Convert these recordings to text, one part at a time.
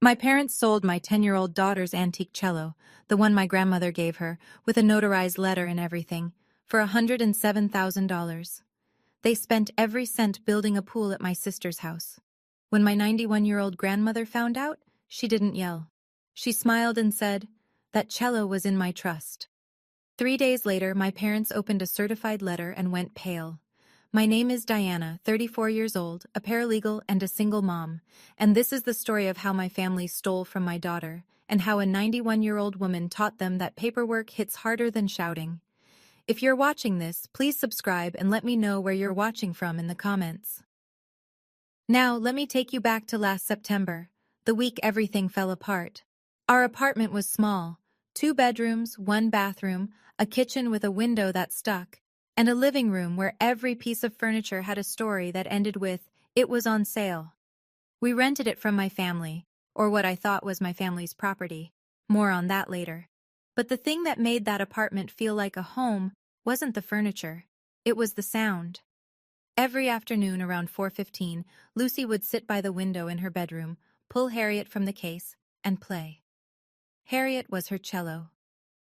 My parents sold my 10-year-old daughter's antique cello, the one my grandmother gave her, with a notarized letter and everything, for $107,000. They spent every cent building a pool at my sister's house. When my 91-year-old grandmother found out, she didn't yell. She smiled and said, "That cello was in my trust." 3 days later, my parents opened a certified letter and went pale. My name is Diana, 34 years old, a paralegal and a single mom, and this is the story of how my family stole from my daughter, and how a 91-year-old woman taught them that paperwork hits harder than shouting. If you're watching this, please subscribe and let me know where you're watching from in the comments. Now, let me take you back to last September, the week everything fell apart. Our apartment was small, 2 bedrooms, 1 bathroom, a kitchen with a window that stuck, and a living room where every piece of furniture had a story that ended with, "It was on sale." We rented it from my family, or what I thought was my family's property. More on that later. But the thing that made that apartment feel like a home wasn't the furniture. It was the sound. Every afternoon around 4:15, Lucy would sit by the window in her bedroom, pull Harriet from the case, and play. Harriet was her cello.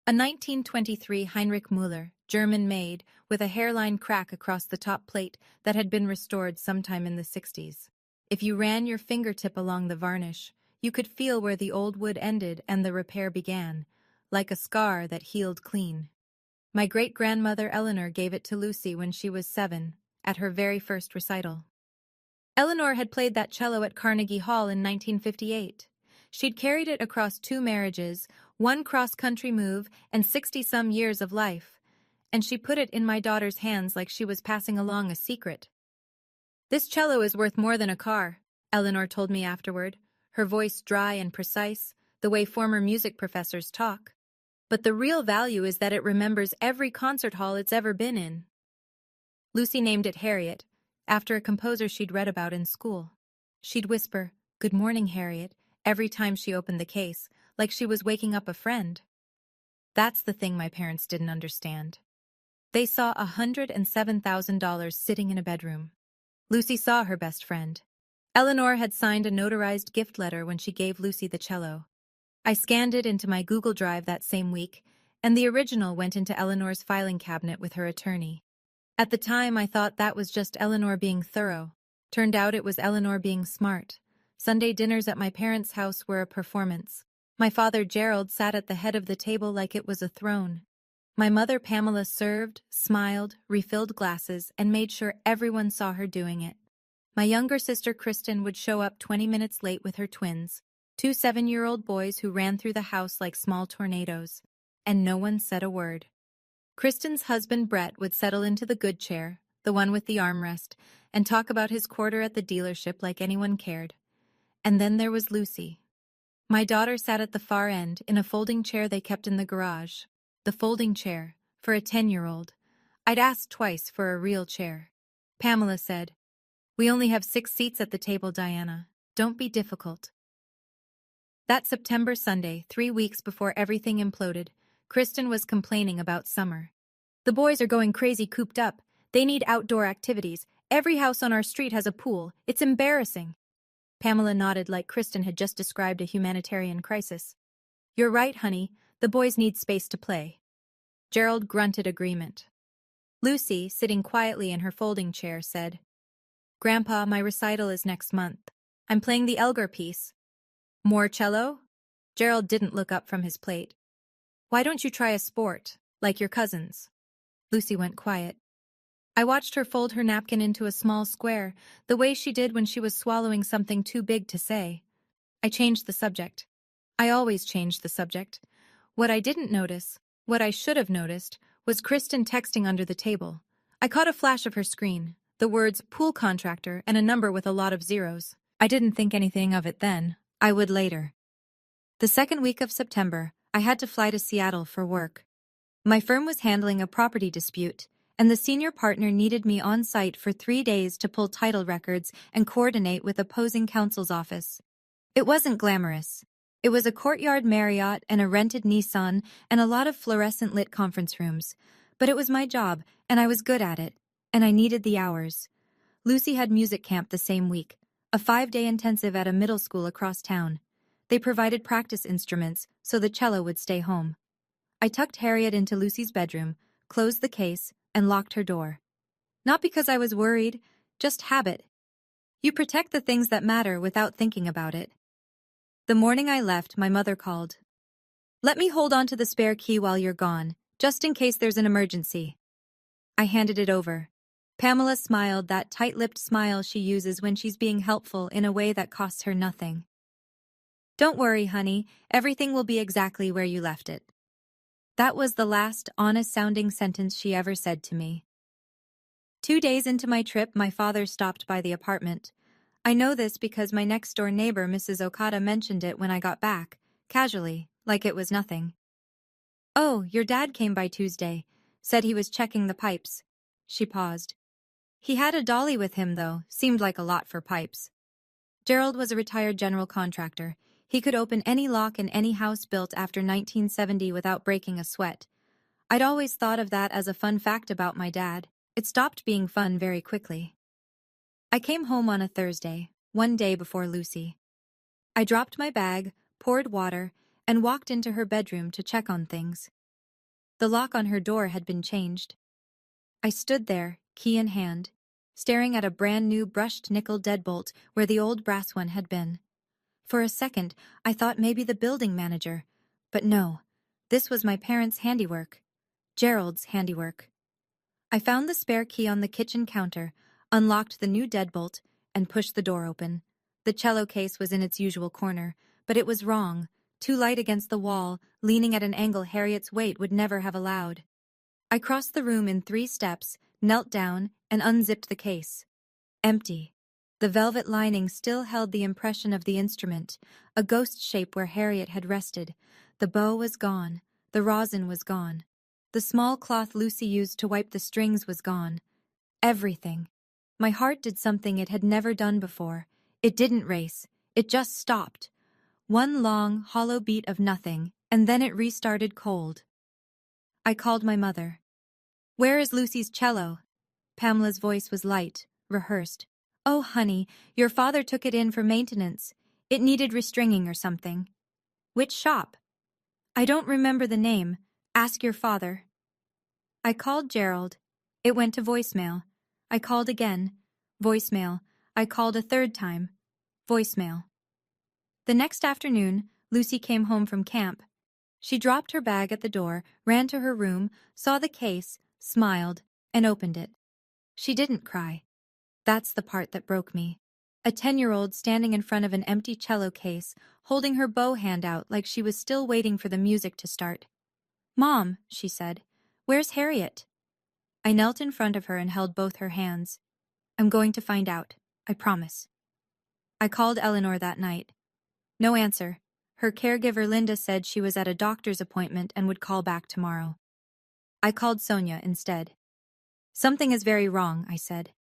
A 1923 Heinrich Müller, German-made, with a hairline crack across the top plate that had been restored sometime in the 60s. If you ran your fingertip along the varnish, you could feel where the old wood ended and the repair began, like a scar that healed clean. My great-grandmother Eleanor gave it to Lucy when she was 7, at her very first recital. Eleanor had played that cello at Carnegie Hall in 1958. She'd carried it across 2 marriages, 1 cross-country move, and 60-some years of life, and she put it in my daughter's hands like she was passing along a secret. "This cello is worth more than a car," Eleanor told me afterward, her voice dry and precise, the way former music professors talk. "But the real value is that it remembers every concert hall it's ever been in." Lucy named it Harriet, after a composer she'd read about in school. She'd whisper, "Good morning, Harriet," every time she opened the case, like she was waking up a friend. That's the thing my parents didn't understand. They saw $107,000 sitting in a bedroom. Lucy saw her best friend. Eleanor had signed a notarized gift letter when she gave Lucy the cello. I scanned it into my Google Drive that same week, and the original went into Eleanor's filing cabinet with her attorney. At the time, I thought that was just Eleanor being thorough. Turned out it was Eleanor being smart. Sunday dinners at my parents' house were a performance. My father Gerald sat at the head of the table like it was a throne. My mother Pamela served, smiled, refilled glasses, and made sure everyone saw her doing it. My younger sister Kristen would show up 20 minutes late with her twins, 2 7-year-old boys who ran through the house like small tornadoes, and no one said a word. Kristen's husband Brett would settle into the good chair, the one with the armrest, and talk about his quarter at the dealership like anyone cared. And then there was Lucy. My daughter sat at the far end, in a folding chair they kept in the garage. The folding chair, for a 10-year-old. I'd asked twice for a real chair. Pamela said, "We only have 6 seats at the table, Diana. Don't be difficult." That September Sunday, 3 weeks before everything imploded, Kristen was complaining about summer. "The boys are going crazy cooped up. They need outdoor activities. Every house on our street has a pool. It's embarrassing." Pamela nodded like Kristen had just described a humanitarian crisis. "You're right, honey. The boys need space to play." Gerald grunted agreement. Lucy, sitting quietly in her folding chair, said, "Grandpa, my recital is next month. I'm playing the Elgar piece." "More cello?" Gerald didn't look up from his plate. "Why don't you try a sport, like your cousins?" Lucy went quiet. I watched her fold her napkin into a small square, the way she did when she was swallowing something too big to say. I changed the subject. I always changed the subject. What I didn't notice, what I should have noticed, was Kristen texting under the table. I caught a flash of her screen, the words pool contractor and a number with a lot of zeros. I didn't think anything of it then. I would later. The second week of September, I had to fly to Seattle for work. My firm was handling a property dispute, and the senior partner needed me on site for 3 days to pull title records and coordinate with opposing counsel's office. It wasn't glamorous. It was a courtyard Marriott and a rented Nissan and a lot of fluorescent-lit conference rooms. But it was my job, and I was good at it, and I needed the hours. Lucy had music camp the same week, a 5-day intensive at a middle school across town. They provided practice instruments so the cello would stay home. I tucked Harriet into Lucy's bedroom, closed the case, and locked her door. Not because I was worried, just habit. You protect the things that matter without thinking about it. The morning I left, my mother called. "Let me hold on to the spare key while you're gone, just in case there's an emergency." I handed it over. Pamela smiled, that tight-lipped smile she uses when she's being helpful in a way that costs her nothing. "Don't worry, honey, everything will be exactly where you left it." That was the last honest-sounding sentence she ever said to me. 2 days into my trip, my father stopped by the apartment. I know this because my next-door neighbor, Mrs. Okada, mentioned it when I got back, casually, like it was nothing. "Oh, your dad came by Tuesday. Said he was checking the pipes." She paused. "He had a dolly with him, though. Seemed like a lot for pipes." Gerald was a retired general contractor. He could open any lock in any house built after 1970 without breaking a sweat. I'd always thought of that as a fun fact about my dad. It stopped being fun very quickly. I came home on a Thursday, one day before Lucy. I dropped my bag, poured water, and walked into her bedroom to check on things. The lock on her door had been changed. I stood there, key in hand, staring at a brand-new brushed nickel deadbolt where the old brass one had been. For a second, I thought maybe the building manager, but no, this was my parents' handiwork. Gerald's handiwork. I found the spare key on the kitchen counter, unlocked the new deadbolt, and pushed the door open. The cello case was in its usual corner, but it was wrong, too light against the wall, leaning at an angle Harriet's weight would never have allowed. I crossed the room in 3 steps, knelt down, and unzipped the case. Empty. The velvet lining still held the impression of the instrument, a ghost shape where Harriet had rested. The bow was gone. The rosin was gone. The small cloth Lucy used to wipe the strings was gone. Everything. My heart did something it had never done before. It didn't race. It just stopped. One long, hollow beat of nothing, and then it restarted cold. I called my mother. "Where is Lucy's cello?" Pamela's voice was light, rehearsed. "Oh, honey, your father took it in for maintenance. It needed restringing or something." "Which shop?" "I don't remember the name. Ask your father." I called Gerald. It went to voicemail. I called again. Voicemail. I called a 3rd time. Voicemail. The next afternoon, Lucy came home from camp. She dropped her bag at the door, ran to her room, saw the case, smiled, and opened it. She didn't cry. That's the part that broke me. A 10-year-old standing in front of an empty cello case, holding her bow hand out like she was still waiting for the music to start. "Mom," she said, "where's Harriet?" I knelt in front of her and held both her hands. "I'm going to find out. I promise." I called Eleanor that night. No answer. Her caregiver Linda said she was at a doctor's appointment and would call back tomorrow. I called Sonia instead. "Something is very wrong," I said.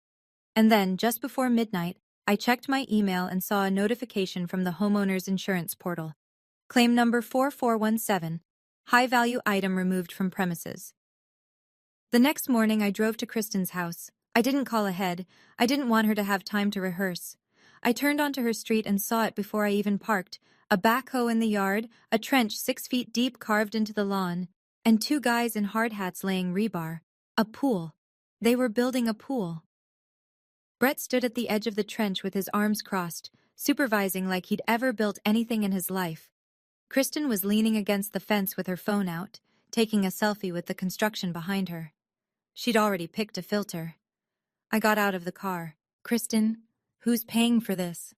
And then, just before midnight, I checked my email and saw a notification from the homeowner's insurance portal. Claim number 4417. High-value item removed from premises. The next morning, I drove to Kristen's house. I didn't call ahead. I didn't want her to have time to rehearse. I turned onto her street and saw it before I even parked. A backhoe in the yard, a trench 6 feet deep carved into the lawn, and 2 guys in hard hats laying rebar. A pool. They were building a pool. Brett stood at the edge of the trench with his arms crossed, supervising like he'd ever built anything in his life. Kristen was leaning against the fence with her phone out, taking a selfie with the construction behind her. She'd already picked a filter. I got out of the car. "Kristen, who's paying for this?"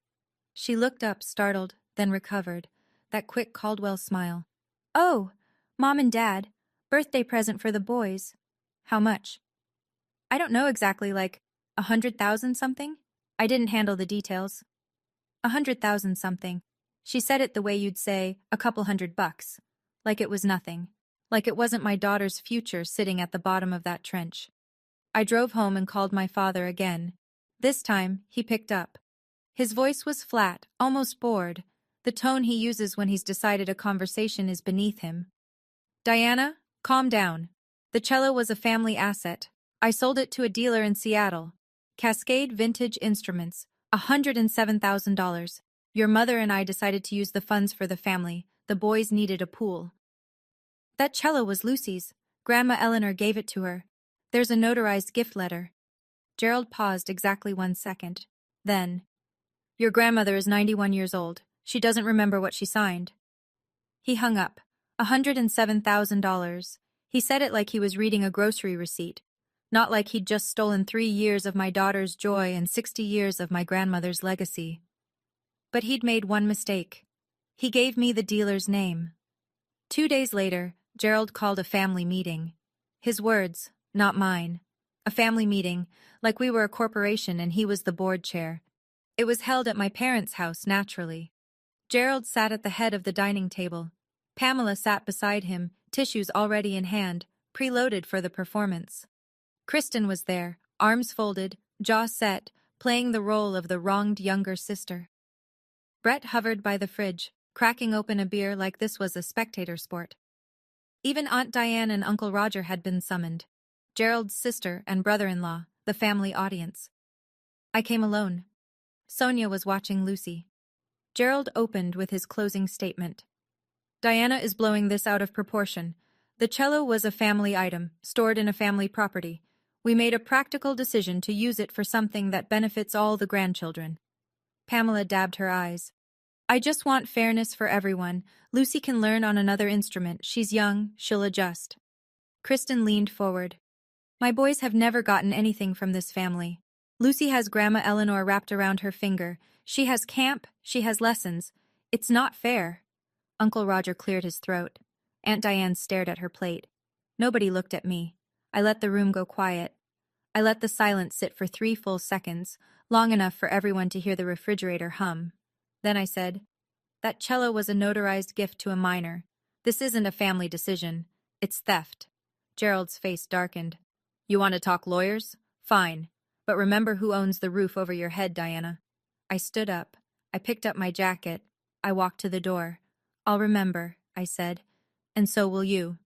She looked up, startled, then recovered. That quick Caldwell smile. "Oh, Mom and Dad. Birthday present for the boys." "How much?" "I don't know exactly, like 100,000 something?" I didn't handle the details. 100,000 something. She said it the way you'd say a couple $100. Like it was nothing. Like it wasn't my daughter's future sitting at the bottom of that trench. I drove home and called my father again. This time, he picked up. His voice was flat, almost bored, the tone he uses when he's decided a conversation is beneath him. "Diana, calm down. The cello was a family asset. I sold it to a dealer in Seattle. Cascade Vintage Instruments, $107,000. Your mother and I decided to use the funds for the family. The boys needed a pool. That cello was Lucy's. Grandma Eleanor gave it to her. There's a notarized gift letter. Gerald paused exactly 1 second. Then, your grandmother is 91 years old. She doesn't remember what she signed. He hung up. $107,000. He said it like he was reading a grocery receipt, not like he'd just stolen 3 years of my daughter's joy and 60 years of my grandmother's legacy. But he'd made one mistake. He gave me the dealer's name. 2 days later, Gerald called a family meeting. His words, not mine. A family meeting, like we were a corporation and he was the board chair. It was held at my parents' house, naturally. Gerald sat at the head of the dining table. Pamela sat beside him, tissues already in hand, preloaded for the performance. Kristen was there, arms folded, jaw set, playing the role of the wronged younger sister. Brett hovered by the fridge, cracking open a beer like this was a spectator sport. Even Aunt Diane and Uncle Roger had been summoned. Gerald's sister and brother-in-law, the family audience. I came alone. Sonia was watching Lucy. Gerald opened with his closing statement. Diana is blowing this out of proportion. The cello was a family item, stored in a family property. We made a practical decision to use it for something that benefits all the grandchildren. Pamela dabbed her eyes. I just want fairness for everyone. Lucy can learn on another instrument. She's young, she'll adjust. Kristen leaned forward. My boys have never gotten anything from this family. Lucy has Grandma Eleanor wrapped around her finger. She has camp, she has lessons. It's not fair. Uncle Roger cleared his throat. Aunt Diane stared at her plate. Nobody looked at me. I let the room go quiet. I let the silence sit for 3 full seconds, long enough for everyone to hear the refrigerator hum. Then I said, that cello was a notarized gift to a minor. This isn't a family decision. It's theft. Gerald's face darkened. You want to talk lawyers? Fine. But remember who owns the roof over your head, Diana. I stood up. I picked up my jacket. I walked to the door. I'll remember, I said. And so will you.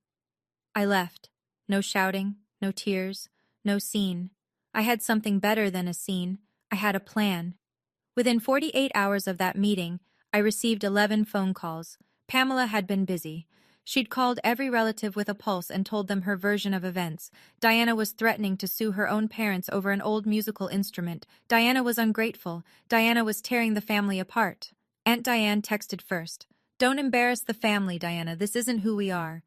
I left. No shouting, no tears, no scene. I had something better than a scene. I had a plan. Within 48 hours of that meeting, I received 11 phone calls. Pamela had been busy. She'd called every relative with a pulse and told them her version of events. Diana was threatening to sue her own parents over an old musical instrument. Diana was ungrateful. Diana was tearing the family apart. Aunt Diane texted first. Don't embarrass the family, Diana. This isn't who we are.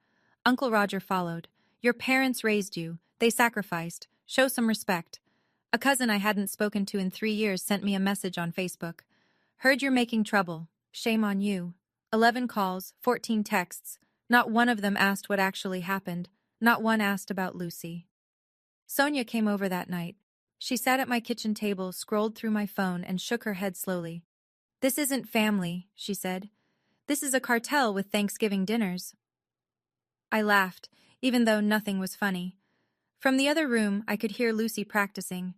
Uncle Roger followed. Your parents raised you. They sacrificed. Show some respect. A cousin I hadn't spoken to in 3 years sent me a message on Facebook. Heard you're making trouble. Shame on you. 11 calls, 14 texts. Not one of them asked what actually happened. Not one asked about Lucy. Sonia came over that night. She sat at my kitchen table, scrolled through my phone, and shook her head slowly. This isn't family, she said. This is a cartel with Thanksgiving dinners. I laughed, even though nothing was funny. From the other room, I could hear Lucy practicing.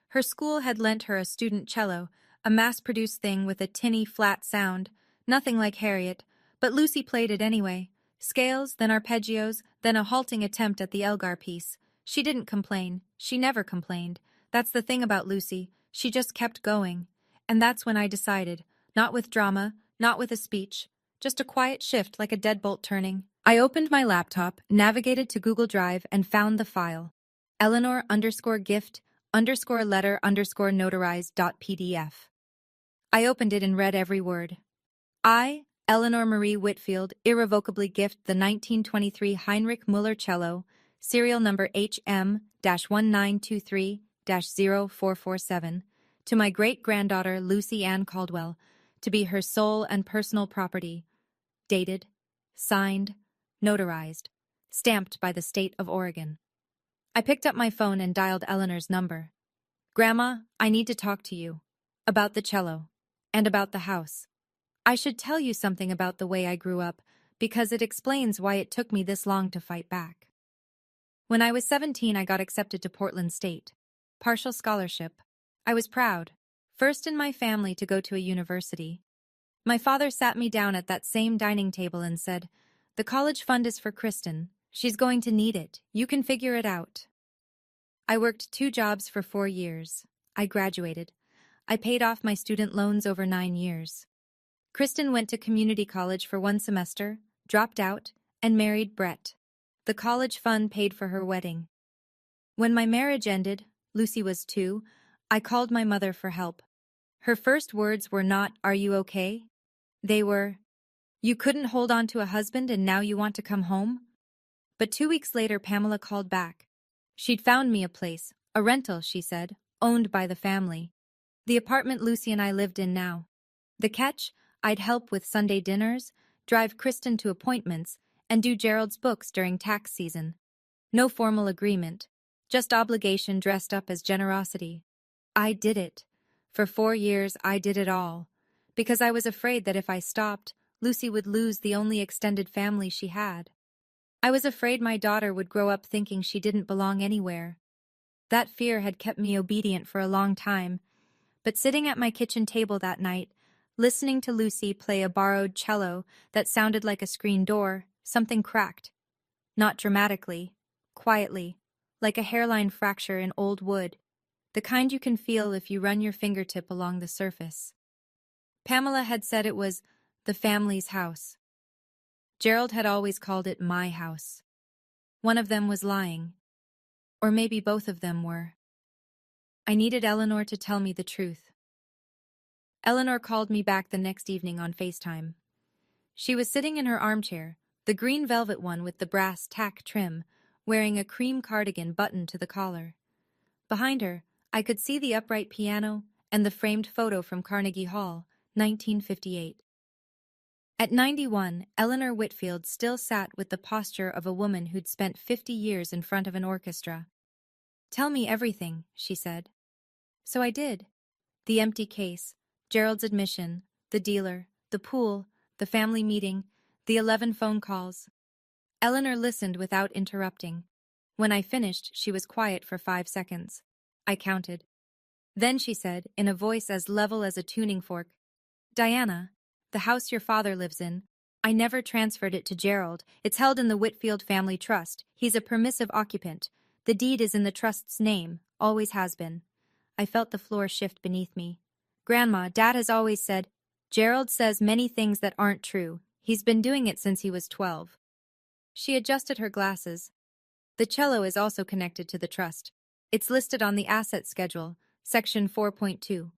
Her school had lent her a student cello, a mass-produced thing with a tinny, flat sound, nothing like Harriet, but Lucy played it anyway. Scales, then arpeggios, then a halting attempt at the Elgar piece. She didn't complain. She never complained. That's the thing about Lucy. She just kept going. And that's when I decided, not with drama, not with a speech, just a quiet shift like a deadbolt turning. I opened my laptop, navigated to Google Drive, and found the file. Eleanor_gift_letter_notarized.pdf. I opened it and read every word. I, Eleanor Marie Whitfield, irrevocably gift the 1923 Heinrich Müller cello, serial number HM-1923-0447, to my great-granddaughter Lucy Ann Caldwell, to be her sole and personal property, dated, signed, notarized, stamped by the state of Oregon. I picked up my phone and dialed Eleanor's number. Grandma, I need to talk to you. About the cello. And about the house. I should tell you something about the way I grew up, because it explains why it took me this long to fight back. When I was 17, I got accepted to Portland State. Partial scholarship. I was proud. First in my family to go to a university. My father sat me down at that same dining table and said, the college fund is for Kristen. She's going to need it. You can figure it out. I worked 2 jobs for 4 years. I graduated. I paid off my student loans over 9 years. Kristen went to community college for 1 semester, dropped out, and married Brett. The college fund paid for her wedding. When my marriage ended, Lucy was 2, I called my mother for help. Her first words were not, "Are you okay?" They were, "You couldn't hold on to a husband and now you want to come home?" But 2 weeks later, Pamela called back. She'd found me a place, a rental, she said, owned by the family. The apartment Lucy and I lived in now. The catch? I'd help with Sunday dinners, drive Kristen to appointments, and do Gerald's books during tax season. No formal agreement, just obligation dressed up as generosity. I did it. For 4 years, I did it all. Because I was afraid that if I stopped, Lucy would lose the only extended family she had. I was afraid my daughter would grow up thinking she didn't belong anywhere. That fear had kept me obedient for a long time, but sitting at my kitchen table that night, listening to Lucy play a borrowed cello that sounded like a screen door, something cracked. Not dramatically, quietly, like a hairline fracture in old wood, the kind you can feel if you run your fingertip along the surface. Pamela had said it was the family's house. Gerald had always called it my house. One of them was lying. Or maybe both of them were. I needed Eleanor to tell me the truth. Eleanor called me back the next evening on FaceTime. She was sitting in her armchair, the green velvet one with the brass tack trim, wearing a cream cardigan buttoned to the collar. Behind her, I could see the upright piano and the framed photo from Carnegie Hall, 1958. At 91, Eleanor Whitfield still sat with the posture of a woman who'd spent 50 years in front of an orchestra. "Tell me everything," she said. So I did. The empty case, Gerald's admission, the dealer, the pool, the family meeting, the 11 phone calls. Eleanor listened without interrupting. When I finished, she was quiet for 5 seconds. I counted. Then she said, in a voice as level as a tuning fork, "Diana, the house your father lives in, I never transferred it to Gerald. It's held in the Whitfield Family Trust. He's a permissive occupant. The deed is in the trust's name, always has been." I felt the floor shift beneath me. "Grandma, Dad has always said, Gerald says many things that aren't true. He's been doing it since he was 12. She adjusted her glasses. "The cello is also connected to the trust. It's listed on the asset schedule, section 4.2.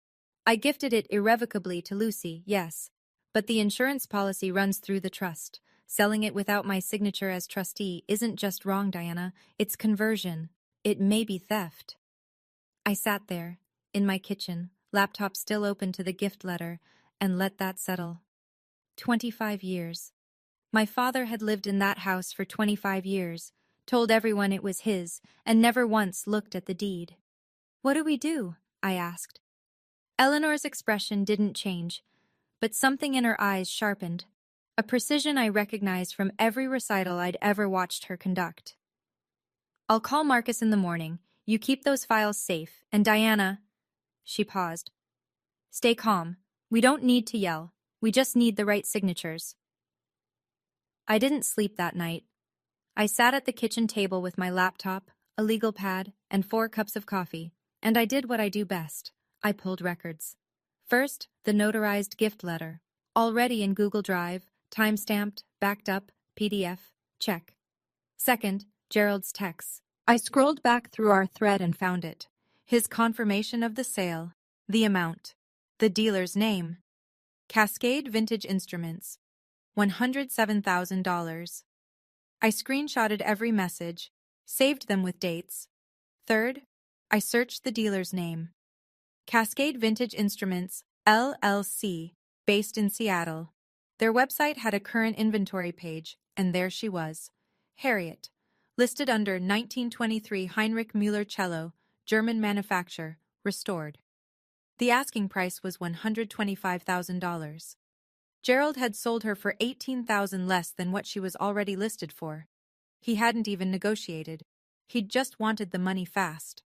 I gifted it irrevocably to Lucy, yes. But the insurance policy runs through the trust. Selling it without my signature as trustee isn't just wrong, Diana. It's conversion. It may be theft." I sat there, in my kitchen, laptop still open to the gift letter, and let that settle. 25 years. My father had lived in that house for 25 years, told everyone it was his, and never once looked at the deed. "What do we do?" I asked. Eleanor's expression didn't change, but something in her eyes sharpened, a precision I recognized from every recital I'd ever watched her conduct. "I'll call Marcus in the morning. You keep those files safe, and Diana—" She paused. "Stay calm. We don't need to yell. We just need the right signatures." I didn't sleep that night. I sat at the kitchen table with my laptop, a legal pad, and 4 cups of coffee, and I did what I do best. I pulled records. First, the notarized gift letter. Already in Google Drive, time-stamped, backed up, PDF, check. Second, Gerald's texts. I scrolled back through our thread and found it. His confirmation of the sale, the amount, the dealer's name. Cascade Vintage Instruments, $107,000. I screenshotted every message, saved them with dates. Third, I searched the dealer's name. Cascade Vintage Instruments, LLC, based in Seattle. Their website had a current inventory page, and there she was. Harriet, listed under 1923 Heinrich Müller cello, German manufacture, restored. The asking price was $125,000. Gerald had sold her for $18,000 less than what she was already listed for. He hadn't even negotiated. He'd just wanted the money fast.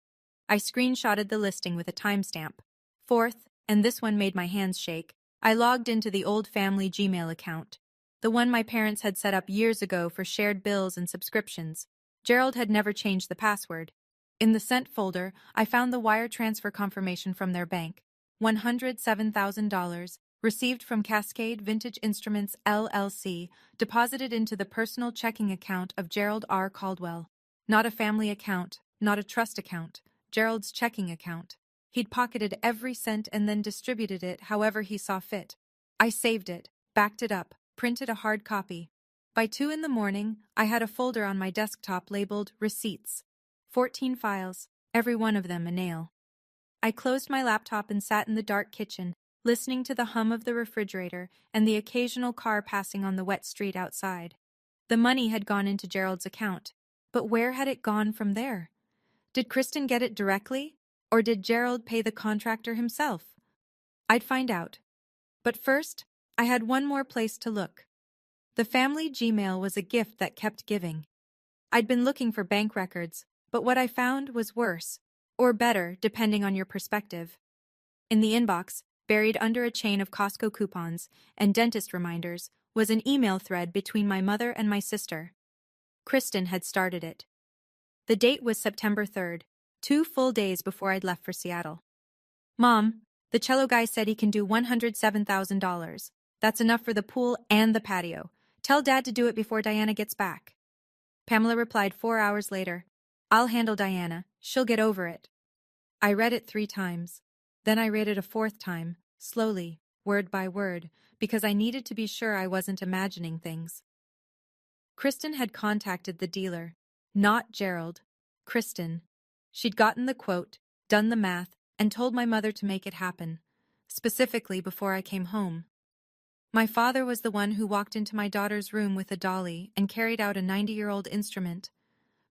I screenshotted the listing with a timestamp. Fourth, and this one made my hands shake, I logged into the old family Gmail account, the one my parents had set up years ago for shared bills and subscriptions. Gerald had never changed the password. In the sent folder, I found the wire transfer confirmation from their bank. $107,000, Received from Cascade Vintage Instruments LLC, deposited into the personal checking account of Gerald R. Caldwell. Not a family account, not a trust account, Gerald's checking account. He'd pocketed every cent and then distributed it however he saw fit. I saved it, backed it up, printed a hard copy. By 2 in the morning, I had a folder on my desktop labeled Receipts. 14 files, every one of them a nail. I closed my laptop and sat in the dark kitchen, listening to the hum of the refrigerator and the occasional car passing on the wet street outside. The money had gone into Gerald's account, but where had it gone from there? Did Kristen get it directly, or did Gerald pay the contractor himself? I'd find out. But first, I had one more place to look. The family Gmail was a gift that kept giving. I'd been looking for bank records, but what I found was worse, or better, depending on your perspective. In the inbox, buried under a chain of Costco coupons and dentist reminders, was an email thread between my mother and my sister. Kristen had started it. The date was September 3rd, 2 full days before I'd left for Seattle. Mom, the cello guy said he can do $107,000. That's enough for the pool and the patio. Tell Dad to do it before Diana gets back. Pamela replied 4 hours later, I'll handle Diana. She'll get over it. I read it 3 times. Then I read it a 4th time, slowly, word by word, because I needed to be sure I wasn't imagining things. Kristen had contacted the dealer. Not Gerald. Kristen. She'd gotten the quote, done the math, and told my mother to make it happen, specifically before I came home. My father was the one who walked into my daughter's room with a dolly and carried out a 90-year-old instrument.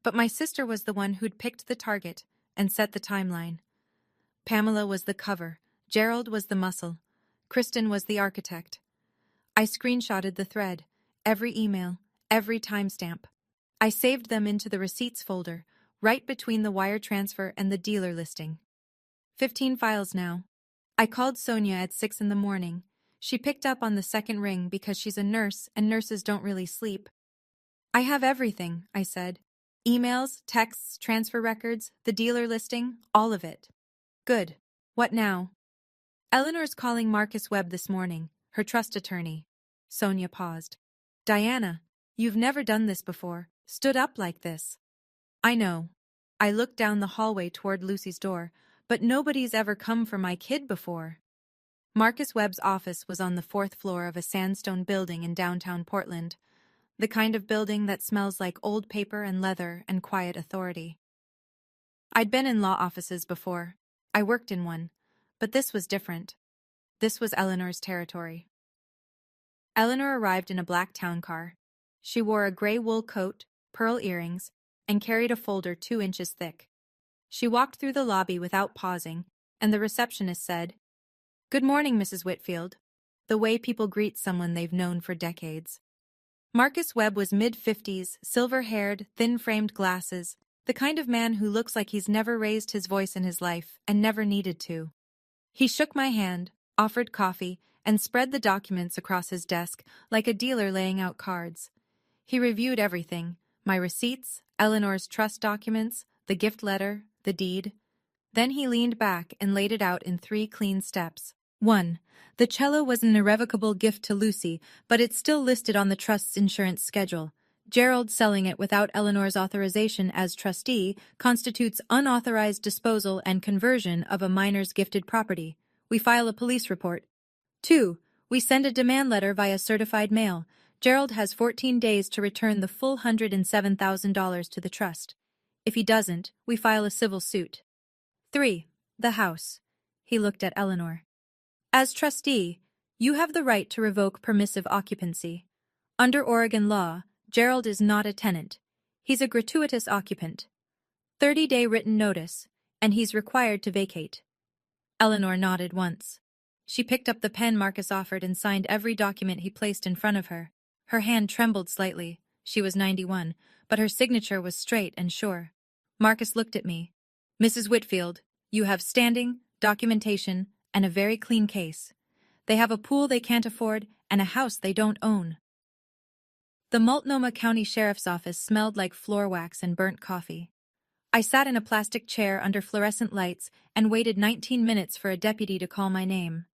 But my sister was the one who'd picked the target and set the timeline. Pamela was the cover, Gerald was the muscle, Kristen was the architect. I screenshotted the thread, every email, every timestamp. I saved them into the receipts folder, right between the wire transfer and the dealer listing. 15 files now. I called Sonia at 6 in the morning. She picked up on the second ring because she's a nurse and nurses don't really sleep. I have everything, I said. Emails, texts, transfer records, the dealer listing, all of it. Good. What now? Eleanor's calling Marcus Webb this morning, her trust attorney. Sonia paused. Diana, you've never done this before, stood up like this. I know. I looked down the hallway toward Lucy's door, but nobody's ever come for my kid before. Marcus Webb's office was on the 4th floor of a sandstone building in downtown Portland, the kind of building that smells like old paper and leather and quiet authority. I'd been in law offices before. I worked in one, but this was different. This was Eleanor's territory. Eleanor arrived in a black town car. She wore a gray wool coat, pearl earrings, and carried a folder 2 inches thick. She walked through the lobby without pausing, and the receptionist said, Good morning, Mrs. Whitfield, the way people greet someone they've known for decades. Marcus Webb was mid-50s, silver-haired, thin-framed glasses, the kind of man who looks like he's never raised his voice in his life and never needed to. He shook my hand, offered coffee, and spread the documents across his desk like a dealer laying out cards. He reviewed everything, my receipts, Eleanor's trust documents, the gift letter, the deed. Then he leaned back and laid it out in 3 clean steps. 1. The cello was an irrevocable gift to Lucy, but it's still listed on the trust's insurance schedule. Gerald selling it without Eleanor's authorization as trustee constitutes unauthorized disposal and conversion of a minor's gifted property. We file a police report. 2. We send a demand letter via certified mail. Gerald has 14 days to return the full $107,000 to the trust. If he doesn't, we file a civil suit. 3. The house. He looked at Eleanor. As trustee, you have the right to revoke permissive occupancy. Under Oregon law, Gerald is not a tenant. He's a gratuitous occupant. 30-day written notice, and he's required to vacate. Eleanor nodded once. She picked up the pen Marcus offered and signed every document he placed in front of her. Her hand trembled slightly. She was 91, but her signature was straight and sure. Marcus looked at me. Mrs. Whitfield, you have standing, documentation, and a very clean case. They have a pool they can't afford and a house they don't own. The Multnomah County Sheriff's Office smelled like floor wax and burnt coffee. I sat in a plastic chair under fluorescent lights and waited 19 minutes for a deputy to call my name.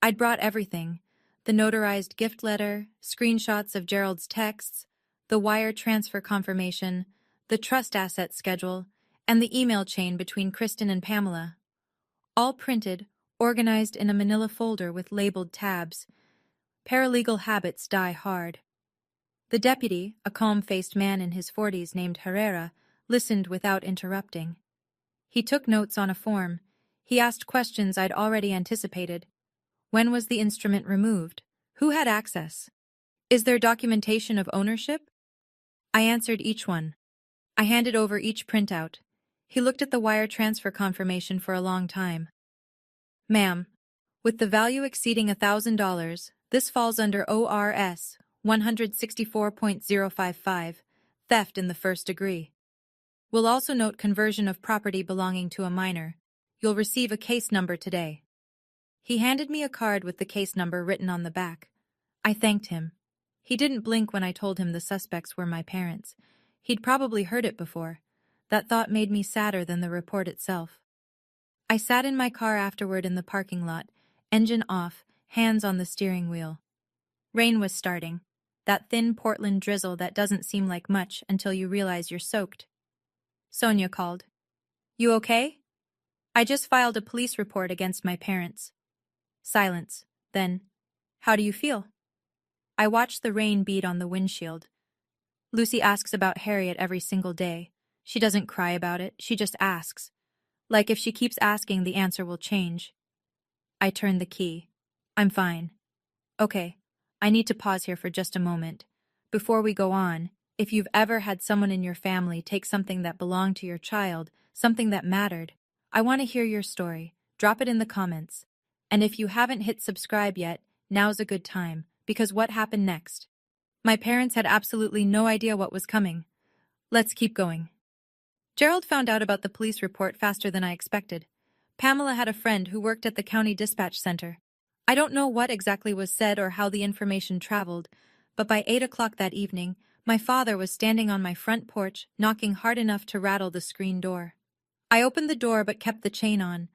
I'd brought everything: the notarized gift letter, screenshots of Gerald's texts, the wire transfer confirmation, the trust asset schedule, and the email chain between Kristen and Pamela. All printed, organized in a manila folder with labeled tabs. Paralegal habits die hard. The deputy, a calm-faced man in his 40s named Herrera, listened without interrupting. He took notes on a form. He asked questions I'd already anticipated. When was the instrument removed? Who had access? Is there documentation of ownership? I answered each one. I handed over each printout. He looked at the wire transfer confirmation for a long time. Ma'am, with the value exceeding $1,000, this falls under ORS 164.055, theft in the first degree. We'll also note conversion of property belonging to a minor. You'll receive a case number today. He handed me a card with the case number written on the back. I thanked him. He didn't blink when I told him the suspects were my parents. He'd probably heard it before. That thought made me sadder than the report itself. I sat in my car afterward in the parking lot, engine off, hands on the steering wheel. Rain was starting, that thin Portland drizzle that doesn't seem like much until you realize you're soaked. Sonia called. You okay? I just filed a police report against my parents. Silence. Then, how do you feel? I watched the rain beat on the windshield. Lucy asks about Harriet every single day. She doesn't cry about it, she just asks. Like if she keeps asking, the answer will change. I turned the key. I'm fine. Okay, I need to pause here for just a moment. Before we go on, if you've ever had someone in your family take something that belonged to your child, something that mattered, I want to hear your story. Drop it in the comments. And if you haven't hit subscribe yet, now's a good time, because what happened next? My parents had absolutely no idea what was coming. Let's keep going. Gerald found out about the police report faster than I expected. Pamela had a friend who worked at the county dispatch center. I don't know what exactly was said or how the information traveled, but by 8 o'clock that evening, my father was standing on my front porch, knocking hard enough to rattle the screen door. I opened the door but kept the chain on.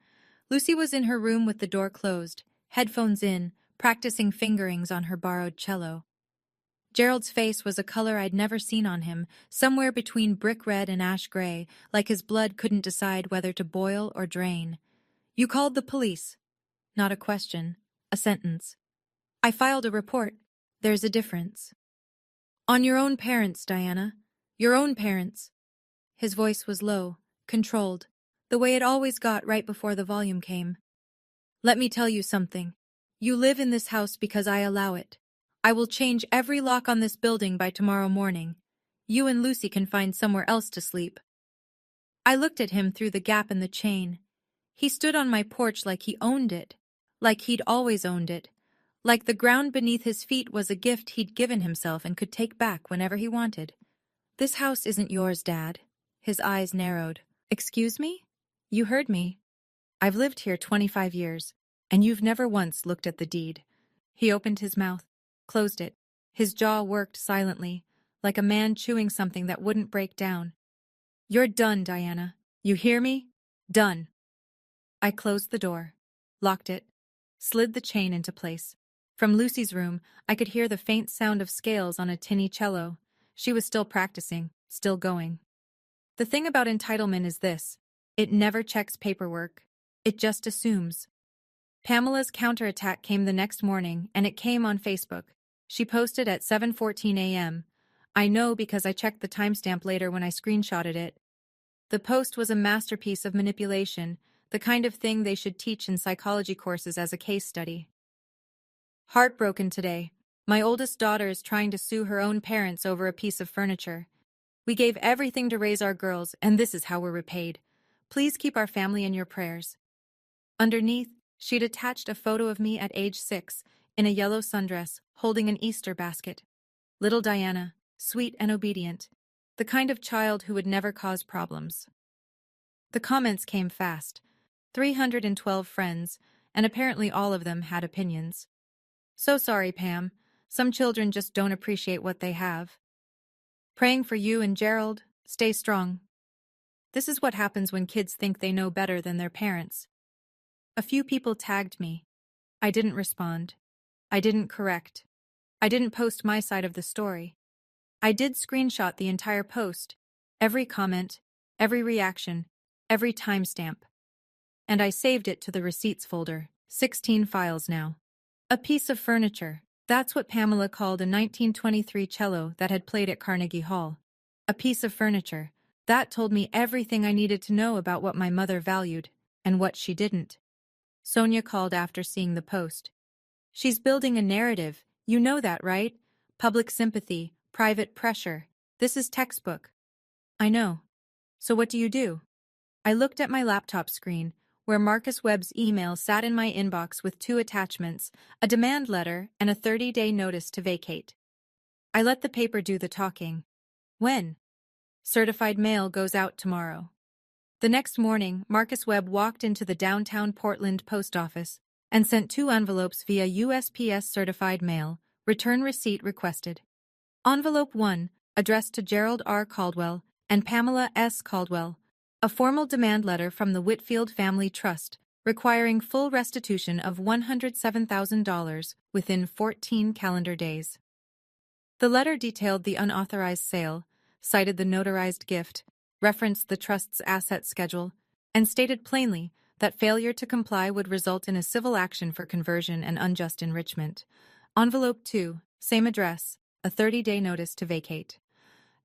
Lucy was in her room with the door closed, headphones in, practicing fingerings on her borrowed cello. Gerald's face was a color I'd never seen on him, somewhere between brick red and ash gray, like his blood couldn't decide whether to boil or drain. You called the police. Not a question, a sentence. I filed a report. There's a difference. On your own parents, Diana. Your own parents. His voice was low, controlled, the way it always got right before the volume came. Let me tell you something. You live in this house because I allow it. I will change every lock on this building by tomorrow morning. You and Lucy can find somewhere else to sleep. I looked at him through the gap in the chain. He stood on my porch like he owned it, like he'd always owned it, like the ground beneath his feet was a gift he'd given himself and could take back whenever he wanted. This house isn't yours, Dad. His eyes narrowed. Excuse me? You heard me. I've lived here 25 years, and you've never once looked at the deed. He opened his mouth, closed it. His jaw worked silently, like a man chewing something that wouldn't break down. You're done, Diana. You hear me? Done. I closed the door, locked it, slid the chain into place. From Lucy's room, I could hear the faint sound of scales on a tinny cello. She was still practicing, still going. The thing about entitlement is this: it never checks paperwork. It just assumes. Pamela's counterattack came the next morning, and it came on Facebook. She posted at 7:14 a.m. I know because I checked the timestamp later when I screenshotted it. The post was a masterpiece of manipulation, the kind of thing they should teach in psychology courses as a case study. Heartbroken today. My oldest daughter is trying to sue her own parents over a piece of furniture. We gave everything to raise our girls, and this is how we're repaid. Please keep our family in your prayers. Underneath, she'd attached a photo of me at age 6, in a yellow sundress, holding an Easter basket. Little Diana, sweet and obedient, the kind of child who would never cause problems. The comments came fast. 312 friends, and apparently all of them had opinions. So sorry, Pam. Some children just don't appreciate what they have. Praying for you and Gerald. Stay strong. This is what happens when kids think they know better than their parents. A few people tagged me. I didn't respond. I didn't correct. I didn't post my side of the story. I did screenshot the entire post, every comment, every reaction, every timestamp. And I saved it to the receipts folder, 16 files now. A piece of furniture. That's what Pamela called a 1923 cello that had played at Carnegie Hall. A piece of furniture. That told me everything I needed to know about what my mother valued and what she didn't. Sonia called after seeing the post. She's building a narrative. You know that, right? Public sympathy, private pressure. This is textbook. I know. So what do you do? I looked at my laptop screen, where Marcus Webb's email sat in my inbox with 2 attachments, a demand letter and a 30-day notice to vacate. I let the paper do the talking. When? Certified mail goes out tomorrow. The next morning, Marcus Webb walked into the downtown Portland post office and sent 2 envelopes via USPS certified mail, return receipt requested. Envelope 1, addressed to Gerald R. Caldwell and Pamela S. Caldwell, a formal demand letter from the Whitfield Family Trust, requiring full restitution of $107,000 within 14 calendar days. The letter detailed the unauthorized sale, cited the notarized gift, referenced the trust's asset schedule, and stated plainly that failure to comply would result in a civil action for conversion and unjust enrichment. Envelope 2, same address, a 30-day notice to vacate.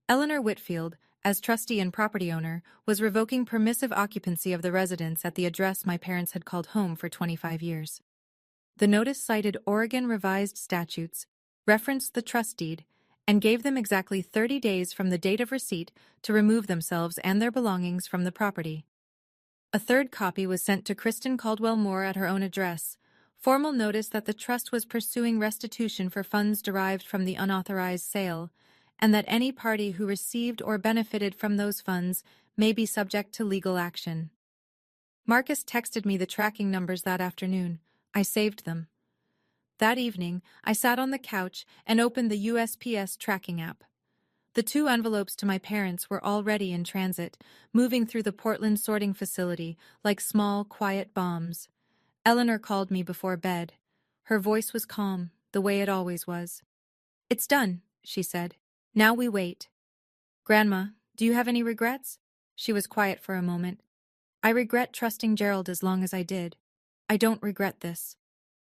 Eleanor Whitfield, as trustee and property owner, was revoking permissive occupancy of the residence at the address my parents had called home for 25 years. The notice cited Oregon revised statutes, referenced the trust deed, and gave them exactly 30 days from the date of receipt to remove themselves and their belongings from the property. A third copy was sent to Kristen Caldwell Moore at her own address, formal notice that the trust was pursuing restitution for funds derived from the unauthorized sale, and that any party who received or benefited from those funds may be subject to legal action. Marcus texted me the tracking numbers that afternoon. I saved them. That evening, I sat on the couch and opened the USPS tracking app. The 2 envelopes to my parents were already in transit, moving through the Portland sorting facility like small, quiet bombs. Eleanor called me before bed. Her voice was calm, the way it always was. "It's done," she said. "Now we wait." "Grandma, do you have any regrets?" She was quiet for a moment. "I regret trusting Gerald as long as I did. I don't regret this."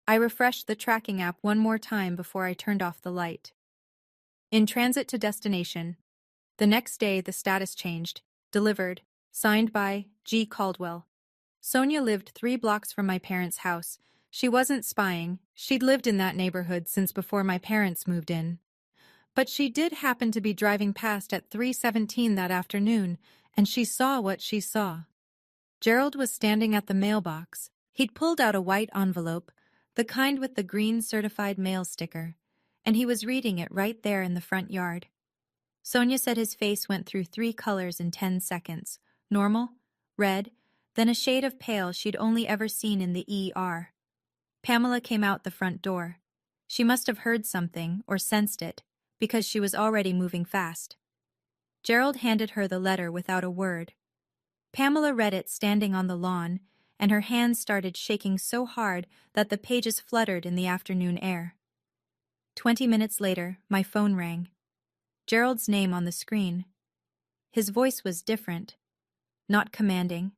I refreshed the tracking app one more time before I turned off the light. In transit to destination. The next day, the status changed. Delivered. Signed by G. Caldwell. Sonia lived 3 blocks from my parents' house. She wasn't spying. She'd lived in that neighborhood since before my parents moved in. But she did happen to be driving past at 3:17 that afternoon, and she saw what she saw. Gerald was standing at the mailbox. He'd pulled out a white envelope, the kind with the green certified mail sticker, and he was reading it right there in the front yard. Sonia said his face went through 3 colors in 10 seconds. Normal, red, then a shade of pale she'd only ever seen in the ER. Pamela came out the front door. She must have heard something or sensed it, because she was already moving fast. Gerald handed her the letter without a word. Pamela read it standing on the lawn, and her hands started shaking so hard that the pages fluttered in the afternoon air. 20 minutes later, my phone rang. Gerald's name on the screen. His voice was different. Not commanding.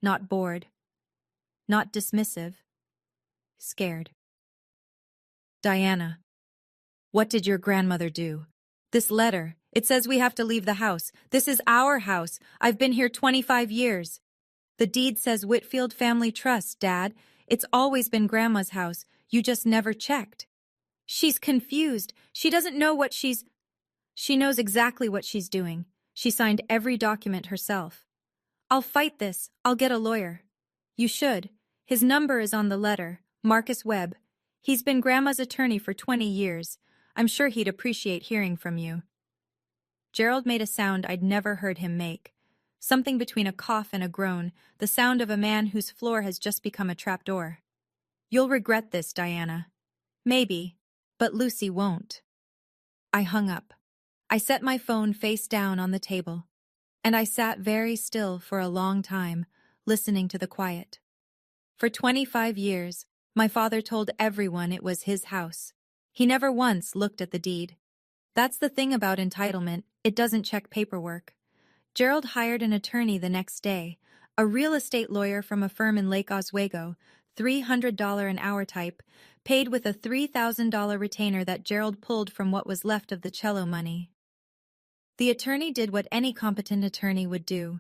Not bored. Not dismissive. Scared. "Diana, what did your grandmother do? This letter, it says we have to leave the house. This is our house. I've been here 25 years. The deed says Whitfield Family Trust, Dad. It's always been Grandma's house. You just never checked." She's confused. She doesn't know what she's... She knows exactly what she's doing. She signed every document herself. "I'll fight this. I'll get a lawyer." "You should. His number is on the letter. Marcus Webb. He's been Grandma's attorney for 20 years. I'm sure he'd appreciate hearing from you." Gerald made a sound I'd never heard him make. Something between a cough and a groan, the sound of a man whose floor has just become a trapdoor. "You'll regret this, Diana." "Maybe, but Lucy won't." I hung up. I set my phone face down on the table, and I sat very still for a long time, listening to the quiet. For 25 years, My father told everyone it was his house. He never once looked at the deed. That's the thing about entitlement, it doesn't check paperwork. Gerald hired an attorney the next day, a real estate lawyer from a firm in Lake Oswego, $300 an hour type, paid with a $3,000 retainer that Gerald pulled from what was left of the cello money. The attorney did what any competent attorney would do.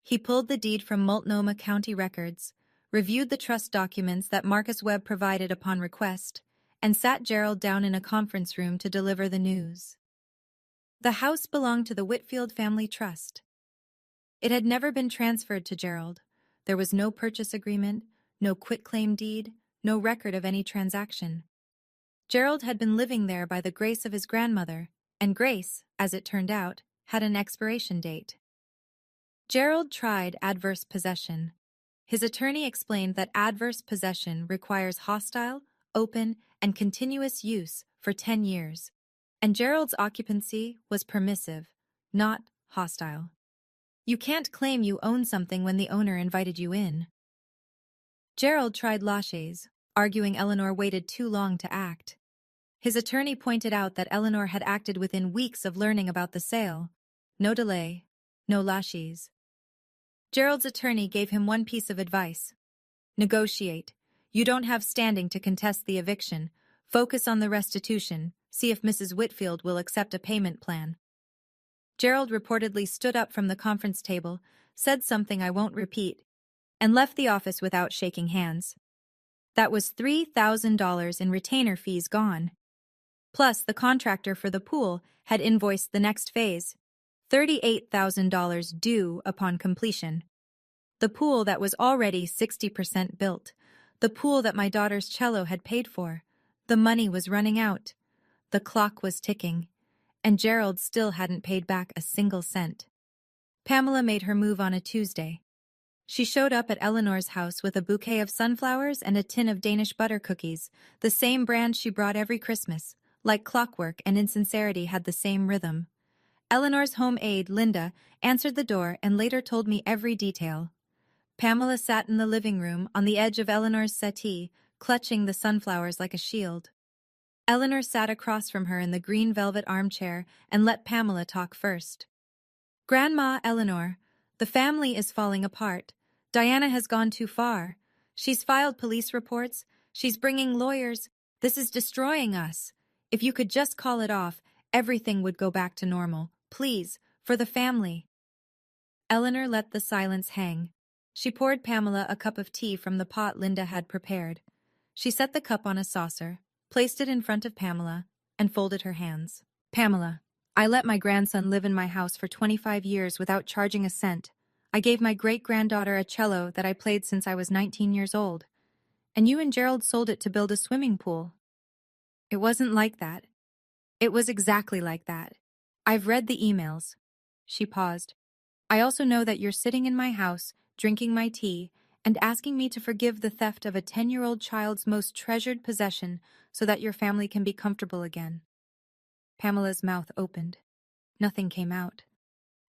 He pulled the deed from Multnomah County records, reviewed the trust documents that Marcus Webb provided upon request, and sat Gerald down in a conference room to deliver the news. The house belonged to the Whitfield Family Trust. It had never been transferred to Gerald. There was no purchase agreement, no quitclaim deed, no record of any transaction. Gerald had been living there by the grace of his grandmother, and grace, as it turned out, had an expiration date. Gerald tried adverse possession. His attorney explained that adverse possession requires hostile, open, and continuous use for 10 years, and Gerald's occupancy was permissive, not hostile. You can't claim you own something when the owner invited you in. Gerald tried laches, arguing Eleanor waited too long to act. His attorney pointed out that Eleanor had acted within weeks of learning about the sale. No delay, no laches. Gerald's attorney gave him one piece of advice. Negotiate. You don't have standing to contest the eviction. Focus on the restitution. See if Mrs. Whitfield will accept a payment plan. Gerald reportedly stood up from the conference table, said something I won't repeat, and left the office without shaking hands. That was $3,000 in retainer fees gone. Plus, the contractor for the pool had invoiced the next phase, $38,000 due upon completion. The pool that was already 60% built, the pool that my daughter's cello had paid for. The money was running out. The clock was ticking, and Gerald still hadn't paid back a single cent. Pamela made her move on a Tuesday. She showed up at Eleanor's house with a bouquet of sunflowers and a tin of Danish butter cookies, the same brand she brought every Christmas. Like clockwork, and in sincerity had the same rhythm. Eleanor's home aide, Linda, answered the door and later told me every detail. Pamela sat in the living room on the edge of Eleanor's settee, clutching the sunflowers like a shield. Eleanor sat across from her in the green velvet armchair and let Pamela talk first. Grandma Eleanor, the family is falling apart. Diana has gone too far. She's filed police reports. She's bringing lawyers. This is destroying us. If you could just call it off, everything would go back to normal. Please, for the family. Eleanor let the silence hang. She poured Pamela a cup of tea from the pot Linda had prepared. She set the cup on a saucer, placed it in front of Pamela, and folded her hands. Pamela, I let my grandson live in my house for 25 years without charging a cent. I gave my great-granddaughter a cello that I played since I was 19 years old. And you and Gerald sold it to build a swimming pool. It wasn't like that. It was exactly like that. I've read the emails. She paused. I also know that you're sitting in my house, drinking my tea, and asking me to forgive the theft of a 10-year-old child's most treasured possession so that your family can be comfortable again. Pamela's mouth opened. Nothing came out.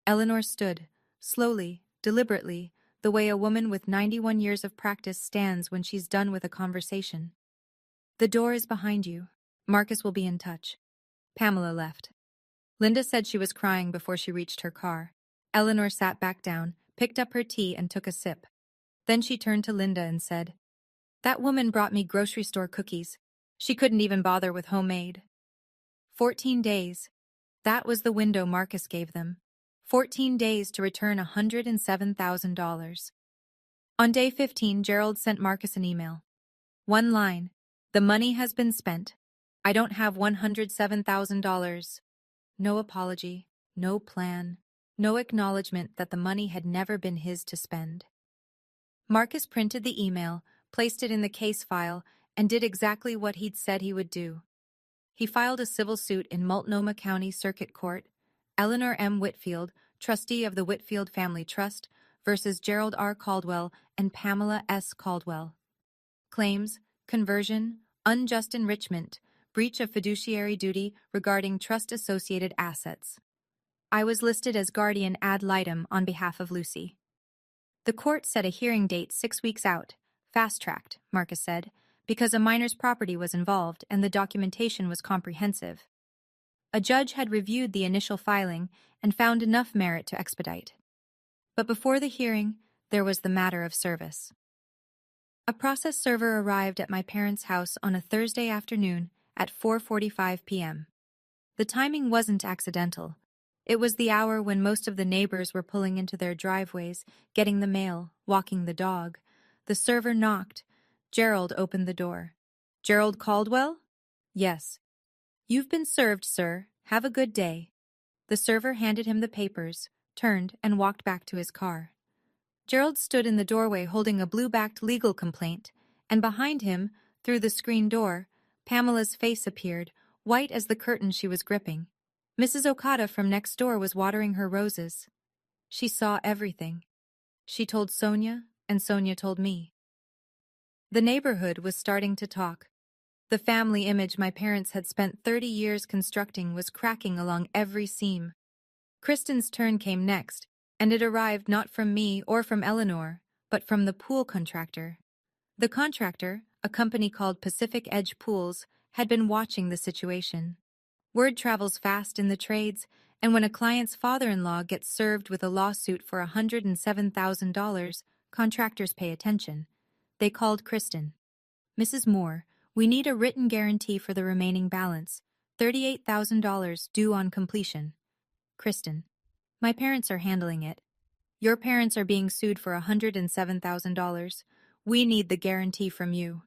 Eleanor stood, slowly, deliberately, the way a woman with 91 years of practice stands when she's done with a conversation. The door is behind you. Marcus will be in touch. Pamela left. Linda said she was crying before she reached her car. Eleanor sat back down, picked up her tea, and took a sip. Then she turned to Linda and said, That woman brought me grocery store cookies. She couldn't even bother with homemade. 14 days. That was the window Marcus gave them. 14 days to return $107,000. On day 15, Gerald sent Marcus an email. One line. The money has been spent. I don't have $107,000. No apology, no plan, no acknowledgement that the money had never been his to spend. Marcus printed the email, placed it in the case file, and did exactly what he'd said he would do. He filed a civil suit in Multnomah County Circuit Court, Eleanor M. Whitfield, trustee of the Whitfield Family Trust, versus Gerald R. Caldwell and Pamela S. Caldwell. Claims: conversion, unjust enrichment, breach of fiduciary duty regarding trust-associated assets. I was listed as guardian ad litem on behalf of Lucy. The court set a hearing date 6 weeks out. Fast-tracked, Marcus said. because a minor's property was involved and the documentation was comprehensive. A judge had reviewed the initial filing and found enough merit to expedite. But before the hearing, there was the matter of service. A process server arrived at my parents' house on a Thursday afternoon at 4:45 p.m. The timing wasn't accidental. It was the hour when most of the neighbors were pulling into their driveways, getting the mail, walking the dog. The server knocked. Gerald opened the door. "Gerald Caldwell?" "Yes." "You've been served, sir. Have a good day." The server handed him the papers, turned, and walked back to his car. Gerald stood in the doorway holding a blue-backed legal complaint, and behind him, through the screen door, Pamela's face appeared, white as the curtain she was gripping. Mrs. Okada from next door was watering her roses. She saw everything. She told Sonia, and Sonia told me. The neighborhood was starting to talk. The family image my parents had spent 30 years constructing was cracking along every seam. Kristen's turn came next, and it arrived not from me or from Eleanor, but from the pool contractor. The contractor, a company called Pacific Edge Pools, had been watching the situation. Word travels fast in the trades, and when a client's father-in-law gets served with a lawsuit for $107,000, contractors pay attention. They called Kristen. "Mrs. Moore, we need a written guarantee for the remaining balance, $38,000 due on completion." "Kristen, my parents are handling it. Your parents are being sued for $107,000. We need the guarantee from you."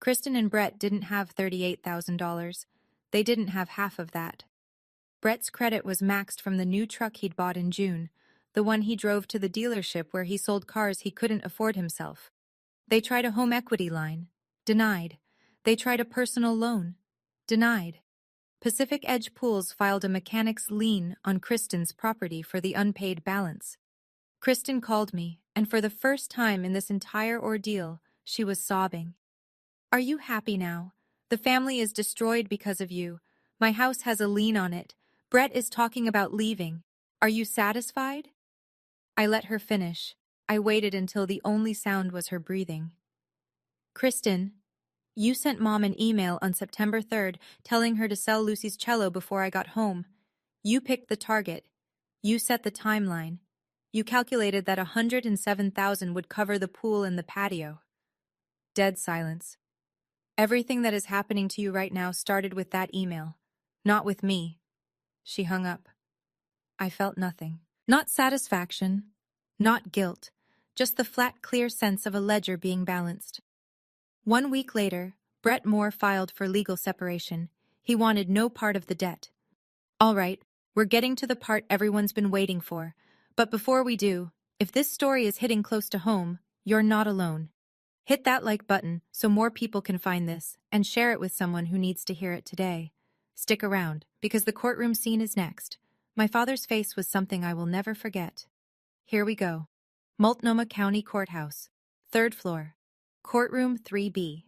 Kristen and Brett didn't have $38,000. They didn't have half of that. Brett's credit was maxed from the new truck he'd bought in June, the one he drove to the dealership where he sold cars he couldn't afford himself. They tried a home equity line. Denied. They tried a personal loan. Denied. Pacific Edge Pools filed a mechanic's lien on Kristen's property for the unpaid balance. Kristen called me, and for the first time in this entire ordeal, she was sobbing. "Are you happy now? The family is destroyed because of you. My house has a lien on it. Brett is talking about leaving. Are you satisfied?" I let her finish. I waited until the only sound was her breathing. "Kristen, you sent Mom an email on September 3rd telling her to sell Lucy's cello before I got home. You picked the target. You set the timeline. You calculated that $107,000 would cover the pool and the patio." Dead silence. "Everything that is happening to you right now started with that email. Not with me." She hung up. I felt nothing. Not satisfaction. Not guilt. Just the flat, clear sense of a ledger being balanced. 1 week later, Brett Moore filed for legal separation. He wanted no part of the debt. "All right, we're getting to the part everyone's been waiting for. But before we do, if this story is hitting close to home, you're not alone. Hit that like button so more people can find this, and share it with someone who needs to hear it today. Stick around, because the courtroom scene is next. My father's face was something I will never forget. Here we go. Multnomah County Courthouse. 3rd floor. Courtroom 3B.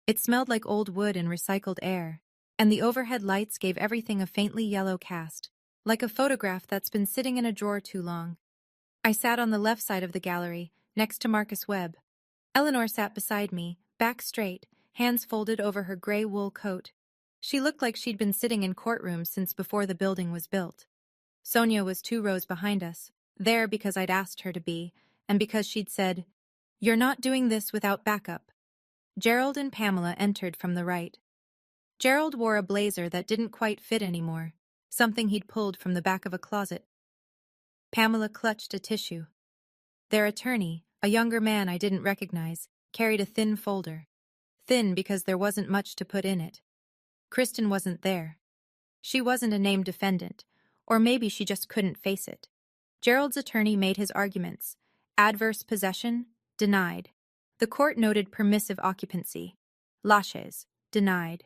It smelled like old wood and recycled air, and the overhead lights gave everything a faintly yellow cast, like a photograph that's been sitting in a drawer too long. I sat on the left side of the gallery, next to Marcus Webb. Eleanor sat beside me, back straight, hands folded over her gray wool coat. She looked like she'd been sitting in courtrooms since before the building was built. Sonia was 2 rows behind us, there because I'd asked her to be, and because she'd said, "You're not doing this without backup." Gerald and Pamela entered from the right. Gerald wore a blazer that didn't quite fit anymore, something he'd pulled from the back of a closet. Pamela clutched a tissue. Their attorney, a younger man I didn't recognize, carried a thin folder. Thin because there wasn't much to put in it. Kristen wasn't there. She wasn't a named defendant, or maybe she just couldn't face it. Gerald's attorney made his arguments. Adverse possession, denied. The court noted permissive occupancy. Laches, denied.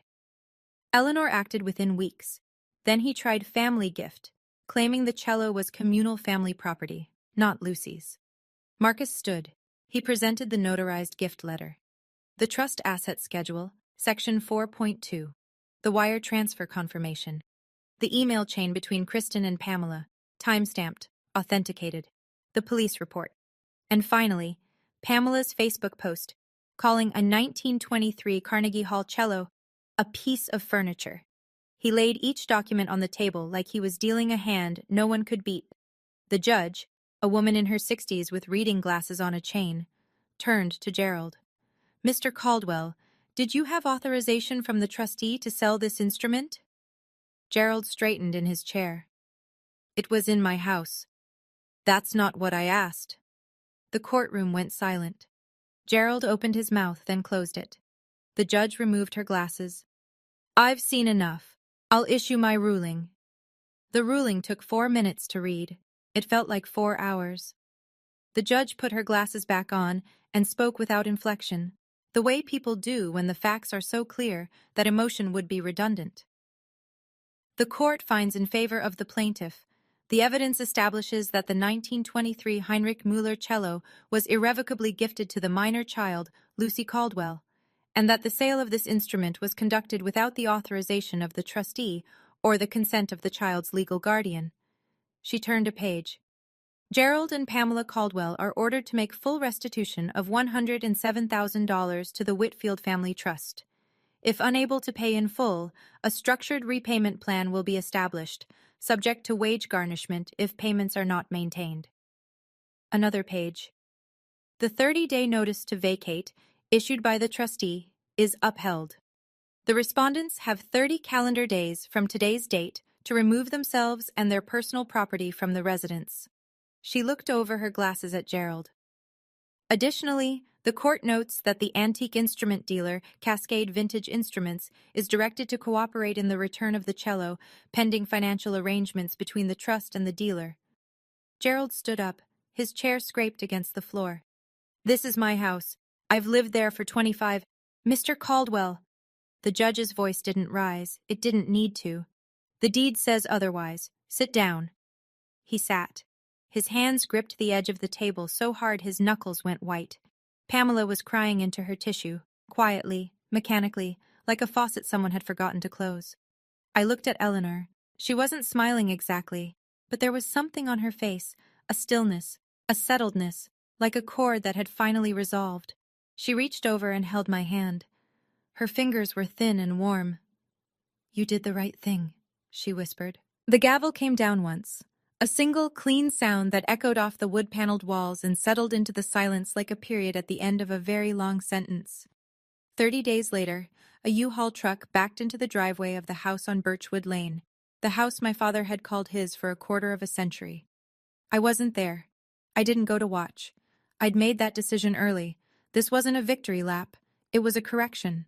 Eleanor acted within weeks. Then he tried family gift, claiming the cello was communal family property, not Lucy's. Marcus stood. He presented the notarized gift letter. The trust asset schedule, section 4.2. The wire transfer confirmation. The email chain between Kristen and Pamela, time-stamped, authenticated. The police report. And finally, Pamela's Facebook post, calling a 1923 Carnegie Hall cello a piece of furniture. He laid each document on the table like he was dealing a hand no one could beat. The judge, a woman in her 60s with reading glasses on a chain, turned to Gerald. "Mr. Caldwell, did you have authorization from the trustee to sell this instrument?" Gerald straightened in his chair. "It was in my house." "That's not what I asked." The courtroom went silent. Gerald opened his mouth, then closed it. The judge removed her glasses. "I've seen enough. I'll issue my ruling." The ruling took 4 minutes to read. It felt like 4 hours. The judge put her glasses back on and spoke without inflection, the way people do when the facts are so clear that emotion would be redundant. The court finds in favor of the plaintiff. The evidence establishes that the 1923 Heinrich Müller cello was irrevocably gifted to the minor child, Lucy Caldwell, and that the sale of this instrument was conducted without the authorization of the trustee or the consent of the child's legal guardian. She turned a page. Gerald and Pamela Caldwell are ordered to make full restitution of $107,000 to the Whitfield Family Trust. If unable to pay in full, a structured repayment plan will be established, subject to wage garnishment if payments are not maintained. Another page. The 30-day notice to vacate, issued by the trustee, is upheld. The respondents have 30 calendar days from today's date to remove themselves and their personal property from the residence. She looked over her glasses at Gerald. Additionally, the court notes that the antique instrument dealer, Cascade Vintage Instruments, is directed to cooperate in the return of the cello, pending financial arrangements between the trust and the dealer. Gerald stood up, his chair scraped against the floor. "This is my house. I've lived there for 25— Mr. Caldwell." The judge's voice didn't rise. It didn't need to. "The deed says otherwise. Sit down." He sat. His hands gripped the edge of the table so hard his knuckles went white. Pamela was crying into her tissue, quietly, mechanically, like a faucet someone had forgotten to close. I looked at Eleanor. She wasn't smiling exactly, but there was something on her face, a stillness, a settledness, like a chord that had finally resolved. She reached over and held my hand. Her fingers were thin and warm. "You did the right thing," she whispered. The gavel came down once. A single, clean sound that echoed off the wood-paneled walls and settled into the silence like a period at the end of a very long sentence. 30 days later, a U-Haul truck backed into the driveway of the house on Birchwood Lane, the house my father had called his for a quarter of a century. I wasn't there. I didn't go to watch. I'd made that decision early. This wasn't a victory lap. It was a correction.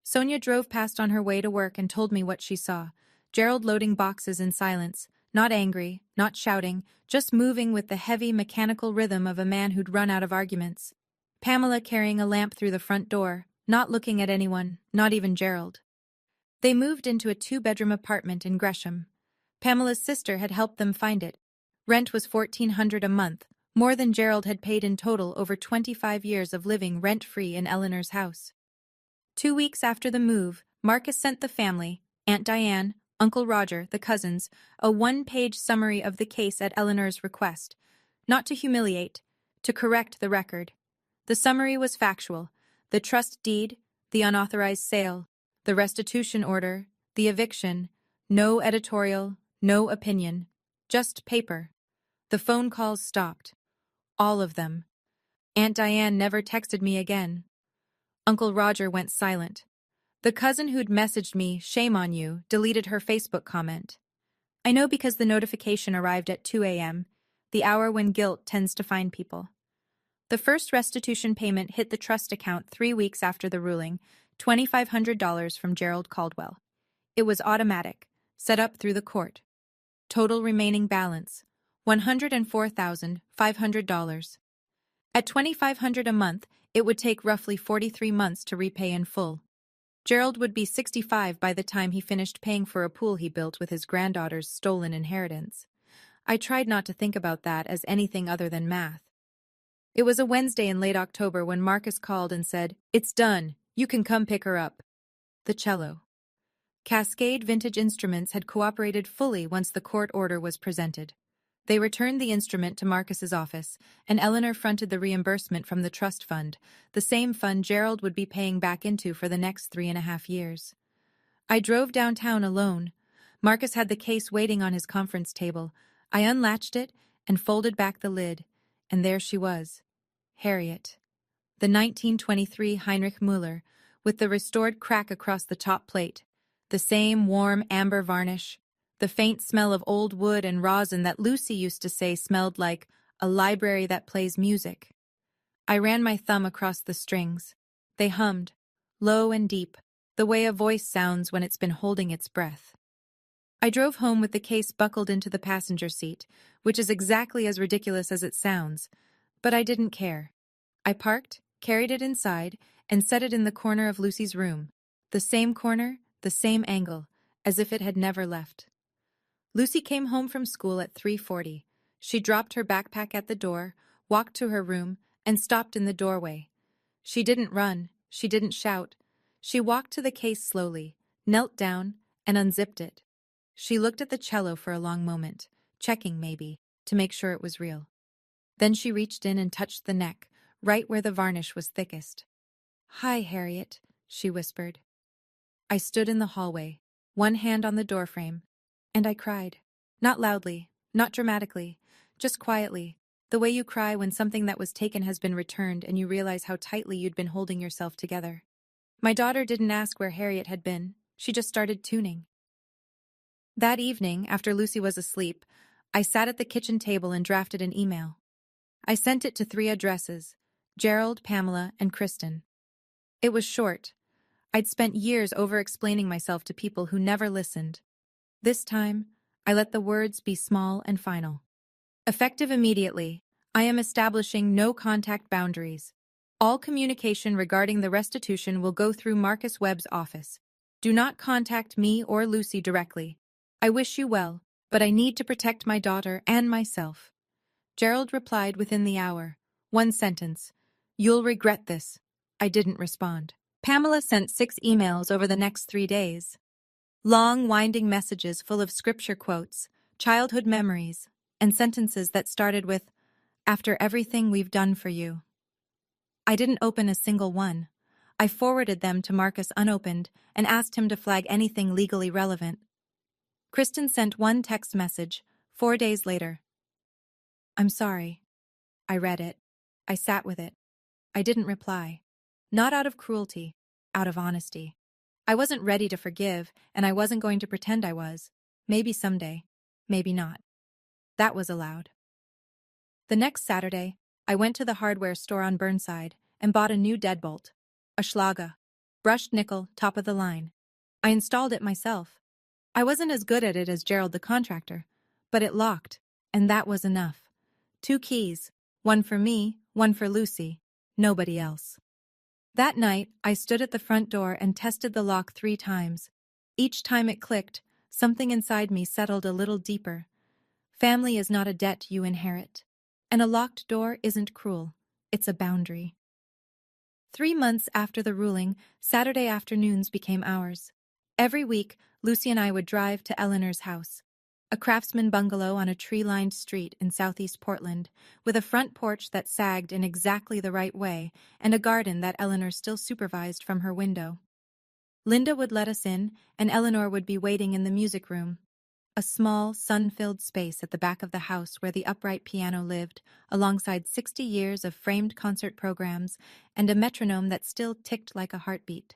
Sonia drove past on her way to work and told me what she saw. Gerald loading boxes in silence. Not angry, not shouting, just moving with the heavy, mechanical rhythm of a man who'd run out of arguments. Pamela carrying a lamp through the front door, not looking at anyone, not even Gerald. They moved into a 2-bedroom apartment in Gresham. Pamela's sister had helped them find it. Rent was $1,400 a month, more than Gerald had paid in total over 25 years of living rent-free in Eleanor's house. 2 weeks after the move, Marcus sent the family, Aunt Diane, Uncle Roger, the cousins, a 1-page summary of the case at Eleanor's request, not to humiliate, to correct the record. The summary was factual: the trust deed, the unauthorized sale, the restitution order, the eviction, no editorial, no opinion, just paper. The phone calls stopped. All of them. Aunt Diane never texted me again. Uncle Roger went silent. The cousin who'd messaged me, "Shame on you," deleted her Facebook comment. I know because the notification arrived at 2 a.m., the hour when guilt tends to find people. The first restitution payment hit the trust account 3 weeks after the ruling, $2,500 from Gerald Caldwell. It was automatic, set up through the court. Total remaining balance, $104,500. At $2,500 a month, it would take roughly 43 months to repay in full. Gerald would be 65 by the time he finished paying for a pool he built with his granddaughter's stolen inheritance. I tried not to think about that as anything other than math. It was a Wednesday in late October when Marcus called and said, "It's done. You can come pick her up." The cello. Cascade Vintage Instruments had cooperated fully once the court order was presented. They returned the instrument to Marcus's office, and Eleanor fronted the reimbursement from the trust fund, the same fund Gerald would be paying back into for the next 3.5 years. I drove downtown alone. Marcus had the case waiting on his conference table. I unlatched it and folded back the lid, and there she was, Harriet. The 1923 Heinrich Müller, with the restored crack across the top plate, the same warm amber varnish, the faint smell of old wood and rosin that Lucy used to say smelled like a library that plays music. I ran my thumb across the strings. They hummed, low and deep, the way a voice sounds when it's been holding its breath. I drove home with the case buckled into the passenger seat, which is exactly as ridiculous as it sounds, but I didn't care. I parked, carried it inside, and set it in the corner of Lucy's room. The same corner, the same angle, as if it had never left. Lucy came home from school at 3:40. She dropped her backpack at the door, walked to her room, and stopped in the doorway. She didn't run, she didn't shout. She walked to the case slowly, knelt down, and unzipped it. She looked at the cello for a long moment, checking maybe, to make sure it was real. Then she reached in and touched the neck, right where the varnish was thickest. "Hi, Harriet," she whispered. I stood in the hallway, one hand on the doorframe, and I cried. Not loudly, not dramatically, just quietly, the way you cry when something that was taken has been returned and you realize how tightly you'd been holding yourself together. My daughter didn't ask where Harriet had been, she just started tuning. That evening, after Lucy was asleep, I sat at the kitchen table and drafted an email. I sent it to 3 addresses: Gerald, Pamela, and Kristen. It was short. I'd spent years over-explaining myself to people who never listened. This time, I let the words be small and final. Effective immediately, I am establishing no contact boundaries. All communication regarding the restitution will go through Marcus Webb's office. Do not contact me or Lucy directly. I wish you well, but I need to protect my daughter and myself. Gerald replied within the hour. One sentence. "You'll regret this." I didn't respond. Pamela sent 6 emails over the next 3 days. Long, winding messages full of scripture quotes, childhood memories, and sentences that started with, "After everything we've done for you." I didn't open a single one. I forwarded them to Marcus unopened and asked him to flag anything legally relevant. Kristen sent one text message, 4 days later. "I'm sorry." I read it. I sat with it. I didn't reply. Not out of cruelty, out of honesty. I wasn't ready to forgive, and I wasn't going to pretend I was. Maybe someday. Maybe not. That was allowed. The next Saturday, I went to the hardware store on Burnside and bought a new deadbolt. A Schlager. Brushed nickel, top of the line. I installed it myself. I wasn't as good at it as Gerald the contractor, but it locked, and that was enough. 2 keys, one for me, one for Lucy, nobody else. That night, I stood at the front door and tested the lock 3 times. Each time it clicked, something inside me settled a little deeper. Family is not a debt you inherit, and a locked door isn't cruel, it's a boundary. 3 months after the ruling, Saturday afternoons became ours. Every week, Lucy and I would drive to Eleanor's house, a craftsman bungalow on a tree-lined street in southeast Portland, with a front porch that sagged in exactly the right way and a garden that Eleanor still supervised from her window. Linda would let us in, and Eleanor would be waiting in the music room, a small, sun-filled space at the back of the house where the upright piano lived, alongside 60 years of framed concert programs and a metronome that still ticked like a heartbeat.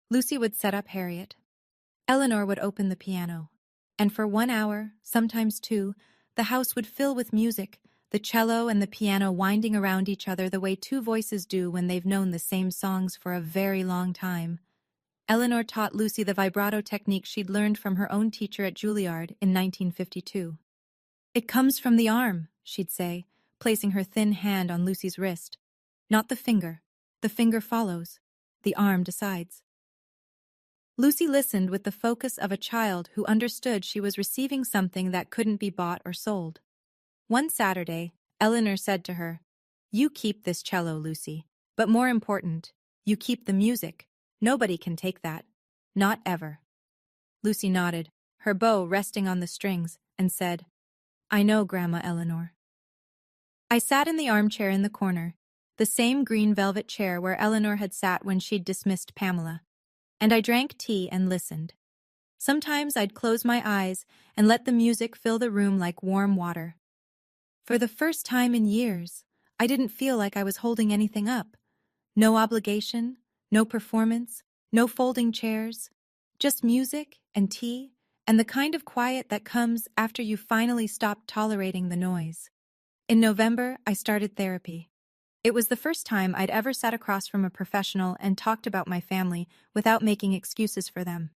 Lucy would set up Harriet. Eleanor would open the piano, and for 1 hour, sometimes 2, the house would fill with music, the cello and the piano winding around each other the way 2 voices do when they've known the same songs for a very long time. Eleanor taught Lucy the vibrato technique she'd learned from her own teacher at Juilliard in 1952. "It comes from the arm," she'd say, placing her thin hand on Lucy's wrist. "Not the finger. The finger follows. The arm decides." Lucy listened with the focus of a child who understood she was receiving something that couldn't be bought or sold. One Saturday, Eleanor said to her, "You keep this cello, Lucy, but more important, you keep the music. Nobody can take that. Not ever." Lucy nodded, her bow resting on the strings, and said, I know, Grandma Eleanor. I sat in the armchair in the corner, the same green velvet chair where Eleanor had sat when she'd dismissed Pamela, and I drank tea and listened. Sometimes I'd close my eyes and let the music fill the room like warm water. For the first time in years, I didn't feel like I was holding anything up. No obligation, no performance, no folding chairs, just music and tea and the kind of quiet that comes after you finally stop tolerating the noise. In November, I started therapy. It was the first time I'd ever sat across from a professional and talked about my family without making excuses for them.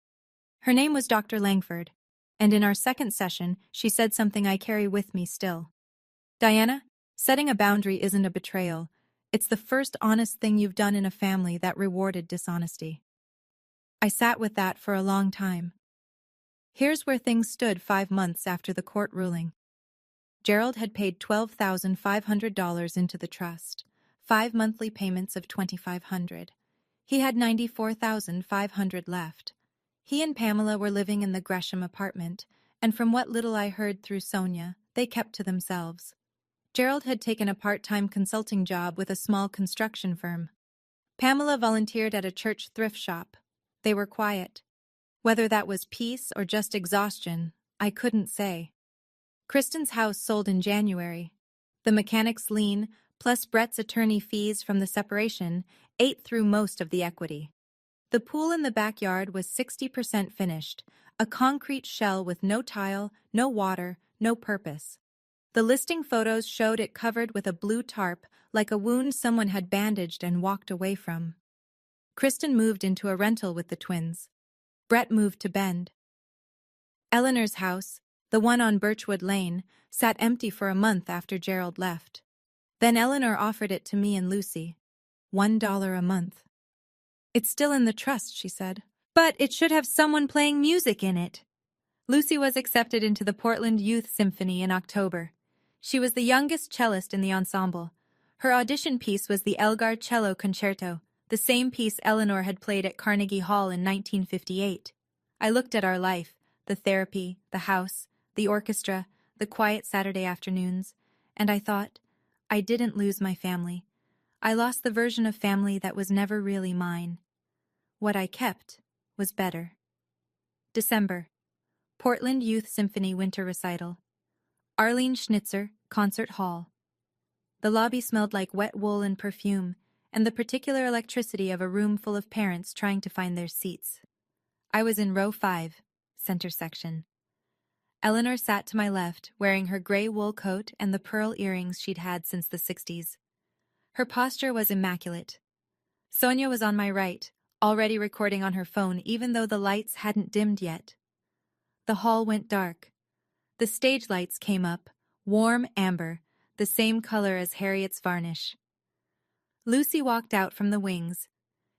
Her name was Dr. Langford, and in our second session, she said something I carry with me still. Diana, setting a boundary isn't a betrayal. It's the first honest thing you've done in a family that rewarded dishonesty. I sat with that for a long time. Here's where things stood 5 months after the court ruling. Gerald had paid $12,500 into the trust, 5 monthly payments of $2,500. He had $94,500 left. He and Pamela were living in the Gresham apartment, and from what little I heard through Sonia, they kept to themselves. Gerald had taken a part-time consulting job with a small construction firm. Pamela volunteered at a church thrift shop. They were quiet. Whether that was peace or just exhaustion, I couldn't say. Kristen's house sold in January. The mechanic's lien, plus Brett's attorney fees from the separation, ate through most of the equity. The pool in the backyard was 60% finished, a concrete shell with no tile, no water, no purpose. The listing photos showed it covered with a blue tarp, like a wound someone had bandaged and walked away from. Kristen moved into a rental with the twins. Brett moved to Bend. Eleanor's house, the one on Birchwood Lane, sat empty for a month after Gerald left. Then Eleanor offered it to me and Lucy. $1 a month. It's still in the trust, she said. But it should have someone playing music in it. Lucy was accepted into the Portland Youth Symphony in October. She was the youngest cellist in the ensemble. Her audition piece was the Elgar Cello Concerto, the same piece Eleanor had played at Carnegie Hall in 1958. I looked at our life, the therapy, the house, the orchestra, the quiet Saturday afternoons, and I thought, I didn't lose my family. I lost the version of family that was never really mine. What I kept was better. December. Portland Youth Symphony Winter Recital. Arlene Schnitzer, Concert Hall. The lobby smelled like wet wool and perfume, and the particular electricity of a room full of parents trying to find their seats. I was in row 5, center section. Eleanor sat to my left, wearing her gray wool coat and the pearl earrings she'd had since the 60s. Her posture was immaculate. Sonia was on my right, already recording on her phone even though the lights hadn't dimmed yet. The hall went dark. The stage lights came up, warm amber, the same color as Harriet's varnish. Lucy walked out from the wings.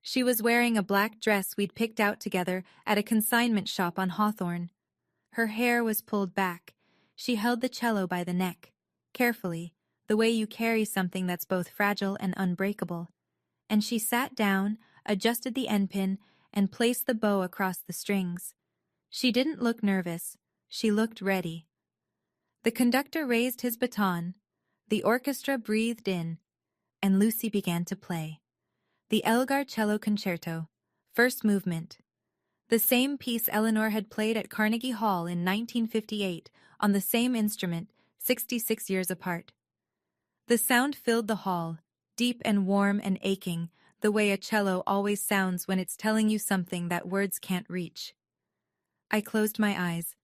She was wearing a black dress we'd picked out together at a consignment shop on Hawthorne. Her hair was pulled back. She held the cello by the neck, carefully, the way you carry something that's both fragile and unbreakable. And she sat down, adjusted the end pin, and placed the bow across the strings. She didn't look nervous. She looked ready. The conductor raised his baton. The orchestra breathed in, and Lucy began to play. The Elgar Cello Concerto, first movement. The same piece Eleanor had played at Carnegie Hall in 1958 on the same instrument, 66 years apart. The sound filled the hall, deep and warm and aching, the way a cello always sounds when it's telling you something that words can't reach. I closed my eyes.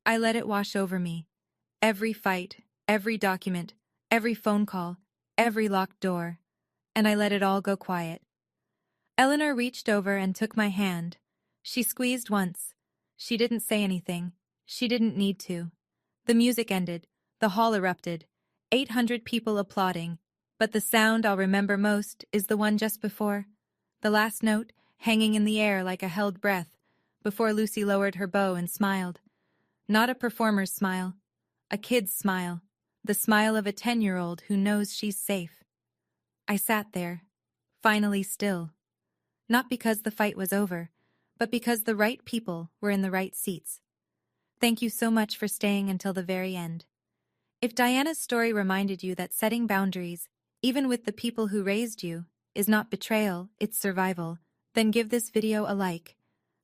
I let it wash over me. Every fight, every document, every phone call, every locked door. And I let it all go quiet. Eleanor reached over and took my hand. She squeezed once. She didn't say anything. She didn't need to. The music ended. The hall erupted. 800 people applauding. But the sound I'll remember most is the one just before. The last note, hanging in the air like a held breath, before Lucy lowered her bow and smiled. Not a performer's smile. A kid's smile. The smile of a 10-year-old who knows she's safe. I sat there, finally still. Not because the fight was over, but because the right people were in the right seats. Thank you so much for staying until the very end. If Diana's story reminded you that setting boundaries, even with the people who raised you, is not betrayal, it's survival, then give this video a like.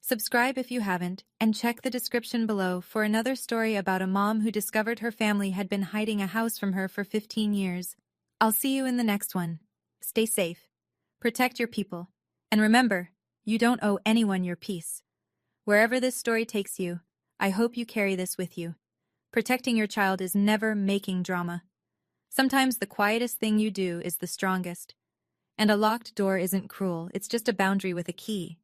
Subscribe if you haven't, and check the description below for another story about a mom who discovered her family had been hiding a house from her for 15 years. I'll see you in the next one. Stay safe, protect your people, and remember, you don't owe anyone your peace. Wherever this story takes you, I hope you carry this with you. Protecting your child is never making drama. Sometimes the quietest thing you do is the strongest. And a locked door isn't cruel, it's just a boundary with a key.